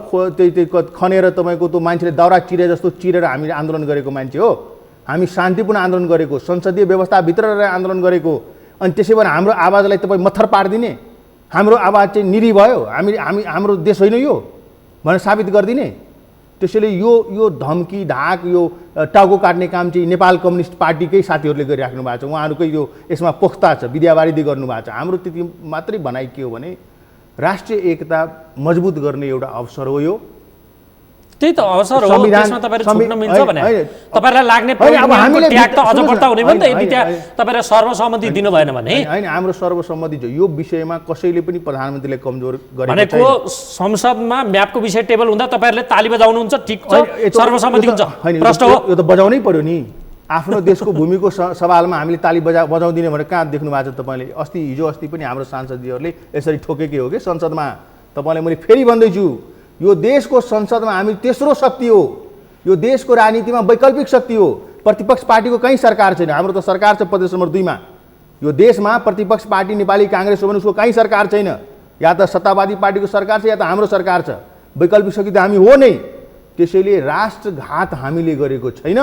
खनेर तपाईँको त्यो मान्छेले दाउरा चिरे जस्तो चिरेर हामीले आन्दोलन गरेको मान्छे हो। हामी शान्तिपूर्ण आन्दोलन गरेको, संसदीय व्यवस्थाभित्र रहेर आन्दोलन गरेको। अनि त्यसै भएर हाम्रो आवाजलाई तपाईँ मत्थर पारिदिने, हाम्रो आवाज चाहिँ निरी भयो, हाम्रो देश होइन यो भनेर साबित गरिदिने। त्यसैले यो धम्की धाक, यो टाउको काट्ने काम चाहिँ नेपाल कम्युनिस्ट पार्टीकै साथीहरूले गरिराख्नु भएको छ। उहाँहरूकै यो यसमा पोख्ता छ, विद्यावारिधि गर्नुभएको छ। हाम्रो त्यति मात्रै भनाइ के हो भने राष्ट्रिय एकता मजबुत गर्ने एउटा अवसर हो यो। त्यही त अवसर हो, त्यसमा तपाईँहरू छुट्न मिल्छ भने तपाईँलाई लाग्ने त्याग त अझ बढ्ता हुने भयो नि त यदि त्यहाँ तपाईँले सर्वसम्मति दिनु भएन भने। होइन, हाम्रो सर्वसम्मति छ। यो विषयमा कसैले पनि प्रधानमन्त्रीले कमजोर गरेको भनेको संसदमा म्यापको विषय टेबल हुँदा तपाईँहरूले ताली बजाउनुहुन्छ, ठिक छ, सर्वसम्मति हुन्छ, प्रश्न हो। यो त बजाउनै पर्यो नि। आफ्नो देशको भूमिको सवालमा हामीले ताली बजाउँदिने भनेर कहाँ देख्नु भएको छ तपाईँले? हिजो अस्ति पनि हाम्रो सांसदजीहरूले यसरी ठोकेकै हो कि संसदमा। तपाईँलाई मैले फेरि भन्दैछु, यो देशको संसदमा हामी तेस्रो शक्ति हो। यो देशको राजनीतिमा वैकल्पिक शक्ति हो। प्रतिपक्ष पार्टीको कहीँ सरकार छैन। हाम्रो त सरकार छ प्रदेश नम्बर 2 मा। यो देशमा प्रतिपक्ष पार्टी नेपाली काङ्ग्रेस हो भने उसको कहीँ सरकार छैन। या त सत्तावादी पार्टीको सरकार छ या त हाम्रो सरकार छ। वैकल्पिक शक्ति त हामी हो नै। त्यसैले राष्ट्रघात हामीले गरेको छैन।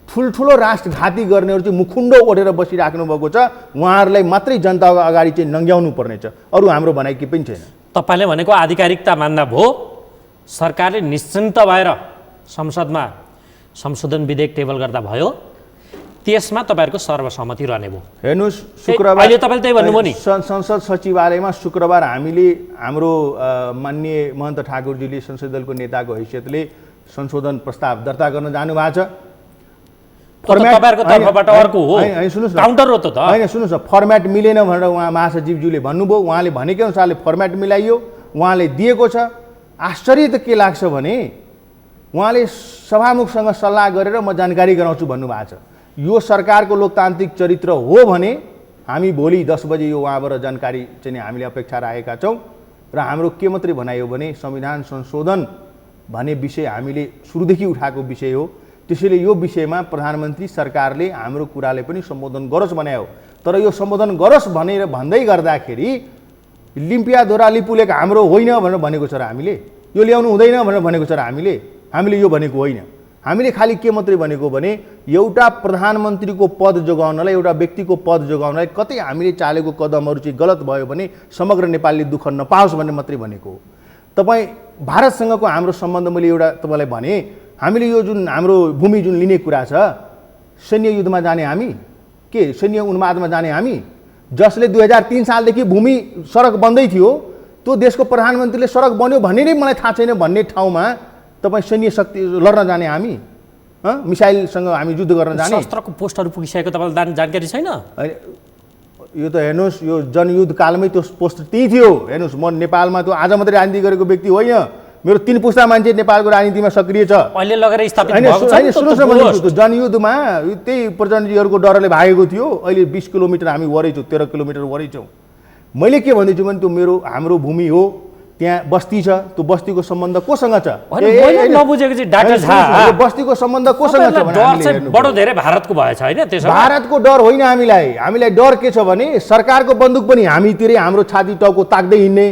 ठुल्ठुलो राष्ट्रघाती गर्नेहरू चाहिँ मुखुन्डो ओढेर बसिराख्नु भएको छ। उहाँहरूलाई मात्रै जनताको अगाडि चाहिँ नङ्ग्याउनु पर्नेछ, अरू हाम्रो भनाइ के पनि छैन। तपाईँले भनेको आधिकारिकता मान्दा भयो सरकारले निश्चिन्त भएर संसदमा संशोधन विधेयक टेबल गर्दा भयो, त्यसमा तपाईँहरूको सर्वसम्मति रहने भयो। हेर्नुहोस्, शुक्रबार अहिले तपाईँले त्यही भन्नुभयो नि, संसद सचिवालयमा शुक्रबार हामीले हाम्रो माननीय महन्त ठाकुरजीले संसदीय दलको नेताको हैसियतले संशोधन प्रस्ताव दर्ता गर्न जानुभएको छ। तपाईँहरूको तर्फबाट अर्को हो, काउन्टर हो त। होइन, सुन्नुहोस् न, फर्मेट मिलेन भनेर उहाँ महासचिवज्यूले भन्नुभयो। उहाँले भनेकै अनुसारले फर्मेट मिलाइयो, उहाँले दिएको छ। आश्चर्य त के लाग्छ भने उहाँले सभामुखसँग सल्लाह गरेर म जानकारी गराउँछु भन्नुभएको छ। यो सरकारको लोकतान्त्रिक चरित्र हो भने हामी भोलि 10 बजे यो उहाँबाट जानकारी चाहिँ हामीले अपेक्षा राखेका छौँ। र हाम्रो के मात्रै भनाइयो भने संविधान संशोधन भन्ने विषय हामीले सुरुदेखि उठाएको विषय हो। त्यसैले यो विषयमा प्रधानमन्त्री सरकारले हाम्रो कुराले पनि सम्बोधन गरोस् भने हो। तर यो सम्बोधन गरोस् भनेर भन्दै गर्दाखेरि लिम्पियाधोरा लिपुलेक हाम्रो होइन भनेर भनेको छ र हामीले, यो ल्याउनु हुँदैन भनेर भनेको छ र हामीले यो भनेको होइन। हामीले खालि के मात्रै भनेको भने एउटा प्रधानमन्त्रीको पद जोगाउनलाई, एउटा व्यक्तिको पद जोगाउनलाई कतै हामीले चालेको कदमहरू चाहिँ गलत भयो भने समग्र नेपालले दुःख नपाओस् भन्ने मात्रै भनेको हो। तपाईँ भारतसँगको हाम्रो सम्बन्ध मैले एउटा तपाईँलाई भने, हामीले यो जुन हाम्रो भूमि जुन लिने कुरा छ, सैन्य युद्धमा जाने हामी के सैन्य उन्मादमा जाने हामी, जसले 2003 सालदेखि भूमि सडक बन्दै थियो, त्यो देशको प्रधानमन्त्रीले सडक बन्यो भन्ने नै मलाई थाहा छैन भन्ने ठाउँमा तपाईँ सैन्य शक्ति लड्न जाने हामी, मिसाइलसँग हामी युद्ध गर्न जाने? शस्त्रको पोस्टहरू पुगिसकेको तपाईँलाई जानकारी छैन? यो त हेर्नुहोस्, यो जनयुद्ध कालमै त्यो पोस्ट त्यही थियो। हेर्नुहोस्, म नेपालमा त्यो आज मात्रै राजनीति गरेको व्यक्ति होइन, मेरो 3 पुस्ता मान्छे नेपालको राजनीतिमा सक्रिय छ। अहिले लगेर स्थापित भएको छ। सुन्नुहोस् न, मैले जनयुद्धमा त्यही प्रचण्डजीहरूको डरले भागेको थियो। अहिले 20 किलोमिटर हामी वरै छौँ, 13 किलोमिटर वरै छौँ। मैले के भन्दैछु भने त्यो हाम्रो भूमि हो, त्यहाँ बस्ती छ, त्यो बस्तीको सम्बन्ध कोसँग छ? नबुझेको चाहिँ डाक्टर झा, बस्तीको सम्बन्ध कोसँग छ? बडो धेरै भारतको भएछ होइन? त्यसो भारतको डर होइन हामीलाई डर के छ भने सरकारको बन्दुक पनि हामीतिरै हाम्रो छाती टाउको ताक्दै हिँड्ने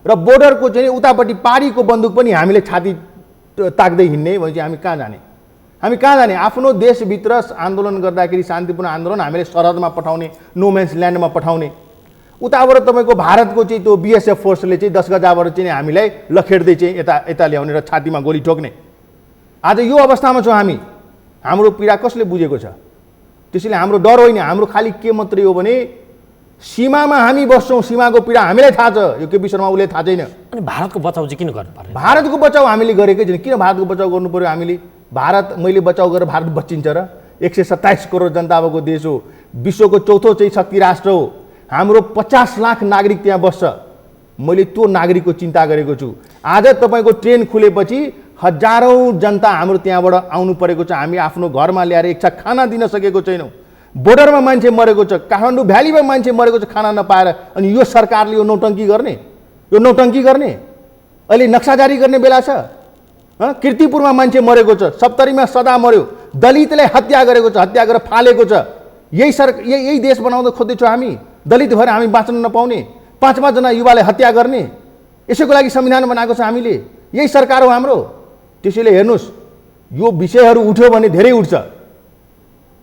र बोर्डरको चाहिँ उतापट्टि पारीको बन्दुक पनि हामीले छाती ताक्दै हिँड्ने भनेपछि हामी कहाँ जाने? आफ्नो देशभित्र आन्दोलन गर्दाखेरि शान्तिपूर्ण आन्दोलन हामीले सरहदमा पठाउने, नो म्यान्स ल्यान्डमा पठाउने, उताबाट तपाईँको भारतको चाहिँ त्यो बीएसएफ फोर्सले चाहिँ 10 गजाबाट चाहिँ हामीलाई लखेड्दै चाहिँ यता ल्याउने र छातीमा गोली ठोक्ने। आज यो अवस्थामा छौँ हामी। हाम्रो पीडा कसले बुझेको छ? त्यसैले हाम्रो डर होइन, हाम्रो खालि के मात्रै हो भने सीमामा हामी बस्छौँ, सीमाको पीडा हामीलाई थाहा छ, यो केपी शर्मा उसले थाहा छैन। अनि भारतको बचाउ चाहिँ किन गर्नु पर्यो? भारतको बचाउ हामीले गरेकै छैन। किन भारतको बचाउ गर्नु पर्यो हामीले? मैले बचाउ गरेर भारत बचिन्छ र? 127 करोड जनता भएको देश हो, विश्वको चौथो चाहिँ शक्ति राष्ट्र हो। हाम्रो 50 लाख नागरिक त्यहाँ बस्छ। मैले त्यो नागरिकको चिन्ता गरेको छु। आज तपाईँको ट्रेन खुलेपछि हजारौँ जनता हाम्रो त्यहाँबाट आउनु परेको छ। हामी आफ्नो घरमा ल्याएर एक छाक खाना दिन सकेको छैनौँ। बोर्डरमा मान्छे मरेको छ, काठमाडौँ भ्यालीमा मान्छे मरेको छ खाना नपाएर। अनि यो सरकारले यो नौटङ्की गर्ने? अहिले नक्सा जारी गर्ने बेला छ? कीर्तिपुरमा मान्छे मरेको छ, सप्तरीमा सदा मर्यो, दलितलाई हत्या गरेको छ, हत्या गरेर फालेको छ। यही देश बनाउँदै खोज्दैछौँ हामी? दलित भएर हामी बाँच्न नपाउने, 5 जना युवालाई हत्या गर्ने, यसैको लागि संविधान बनाएको छ हामीले? यही सरकार हो हाम्रो। त्यसैले हेर्नुहोस्, यो विषयहरू उठ्यो भने धेरै उठ्छ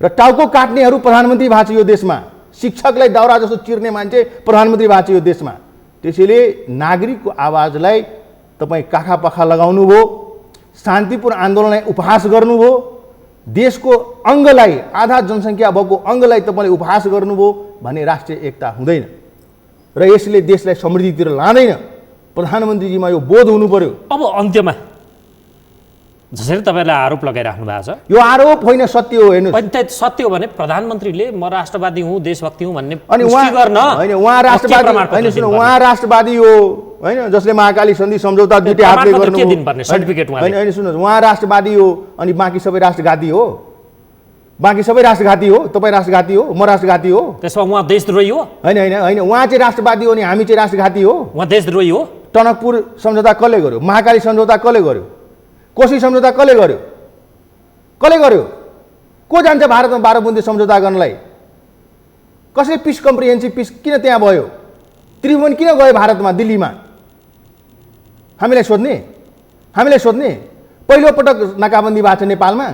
र टाउको काट्नेहरू प्रधानमन्त्री भएको छ यो देशमा। शिक्षकलाई दाउरा जस्तो चिर्ने मान्छे प्रधानमन्त्री भएको छ यो देशमा। त्यसैले नागरिकको आवाजलाई तपाईँ काखा लगाउनु भयो, शान्तिपूर्ण आन्दोलनलाई उपहास गर्नुभयो, देशको अङ्गलाई, आधा जनसङ्ख्या भएको अङ्गलाई तपाईँले उपहास गर्नुभयो भने राष्ट्रिय एकता हुँदैन र यसले देशलाई समृद्धितिर लाँदैन। प्रधानमन्त्रीजीमा यो बोध हुनु पर्यो। अब अन्त्यमा जसरी तपाईँलाई आरोप लगाइराख्नु भएको छ, यो आरोप होइन, सत्य हो। हेर्नुहोस्, सत्य हो भने प्रधानमन्त्रीले म राष्ट्रवादी हुँ, देशभक्ति हुँ भन्ने अनि उहाँ राष्ट्रवादी हो होइन, जसले महाकाली सन्धि सम्झौता दुईटै हातले गर्नु सर्टिफिकेट होइन। सुन्नुहोस्, उहाँ राष्ट्रवादी हो अनि बाँकी सबै राष्ट्रघाती हो? तपाईँ राष्ट्रघाती हो, म राष्ट्रघाती हो? त्यसमा उहाँ देशद्रोही हो? होइन, उहाँ चाहिँ राष्ट्रवादी हो नि हामी चाहिँ राष्ट्रघाती हो? उहाँ देशद्रोही हो? टनकपुर सम्झौता कसले गर्यो? महाकाली सम्झौता कसले गर्यो? कोशी सम्झौता कसले गर्यो? को जान्छ भारतमा 12 बुन्दे सम्झौता गर्नलाई? कसले पिस कम्प्रिहेन्सिभ पिस किन त्यहाँ भयो? त्रिभुवन किन गयो भारतमा, दिल्लीमा? हामीलाई सोध्ने? पहिलो पटक नाकाबन्दी भएको छ नेपालमा?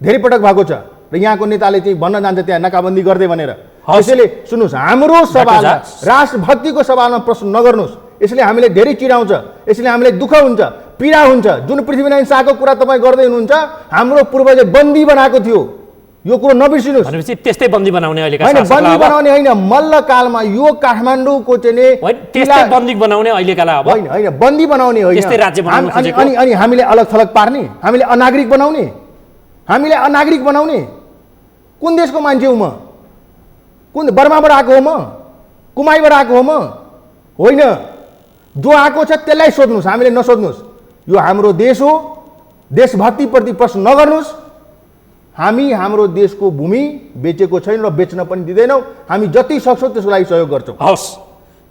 धेरै पटक भएको छ र यहाँको नेताले चाहिँ भन्न जान्छ त्यहाँ नाकाबन्दी गर्दै भनेर। त्यसैले सुन्नुहोस्, हाम्रो सवालमा राष्ट्रभक्तिको सवालमा प्रश्न नगर्नुहोस्। यसले हामीले धेरै चिडाउँछ, यसले हामीलाई दुःख हुन्छ, पीडा हुन्छ। जुन पृथ्वीनारायण शाहको कुरा तपाईँ गर्दै हुनुहुन्छ, हाम्रो पूर्वजले बन्दी बनाएको थियो, यो कुरो नबिर्सिनुहोस्। भनेपछि त्यस्तै बन्दी बनाउने अहिलेका होइन, शासकलाई बन्दी अब बनाउने होइन, मल्लकालमा यो काठमाडौँको चाहिँ होइन त्यस्तै बन्दी बनाउने अहिलेकालाई अब होइन होइन बन्दी बनाउने होइन, त्यस्तै राज्य बनाउन खोजेको। अनि हामीले अलग थलग पार्ने, हामीले अनागरिक बनाउने, हामीले अनागरिक बनाउने। कुन देशको मान्छे हो म? कुन बर्माबाट आएको हो म? कुमाईबाट आएको हो म? होइन, जो आएको छ त्यसलाई सोध्नुहोस्, हामीले नसोध्नुहोस्। यो हाम्रो देश हो, देशभक्तिप्रति प्रश्न नगर्नुहोस्। हामी हाम्रो देशको भूमि बेचेको छैन र बेच्न पनि दिँदैनौँ। हामी जति सक्छौँ त्यसको लागि सहयोग गर्छौँ। हवस्,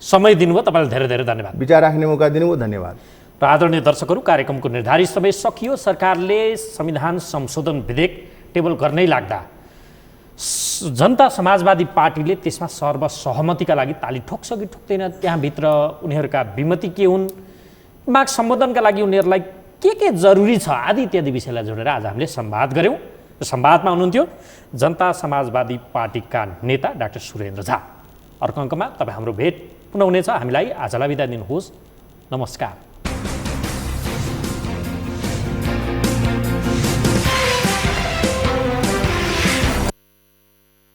समय दिनुभयो, तपाईँलाई धेरै धेरै धन्यवाद। विचार राख्ने मौका दिनुभयो, धन्यवाद। र आदरणीय दर्शकहरू, कार्यक्रमको निर्धारित समय सकियो। सरकारले संविधान संशोधन विधेयक टेबल गर्नै लाग्दा जनता समाजवादी पार्टीले त्यसमा सर्वसहमतिका लागि ताली ठोक्छ कि ठोक्दैन, त्यहाँभित्र उनीहरूका विमति के हुन्, माग सम्बोधनका लागि उनीहरूलाई के जरुरी छ आदि इत्यादि विषयलाई जोडेर आज हामीले संवाद गऱ्यौँ। र संवादमा हुनुहुन्थ्यो जनता समाजवादी पार्टीका नेता डाक्टर सुरेन्द्र झा। अर्को अङ्कमा तपाईँ हाम्रो भेट पुनः हुनेछ। हामीलाई आजलाई बिदा दिनुहोस्। नमस्कार।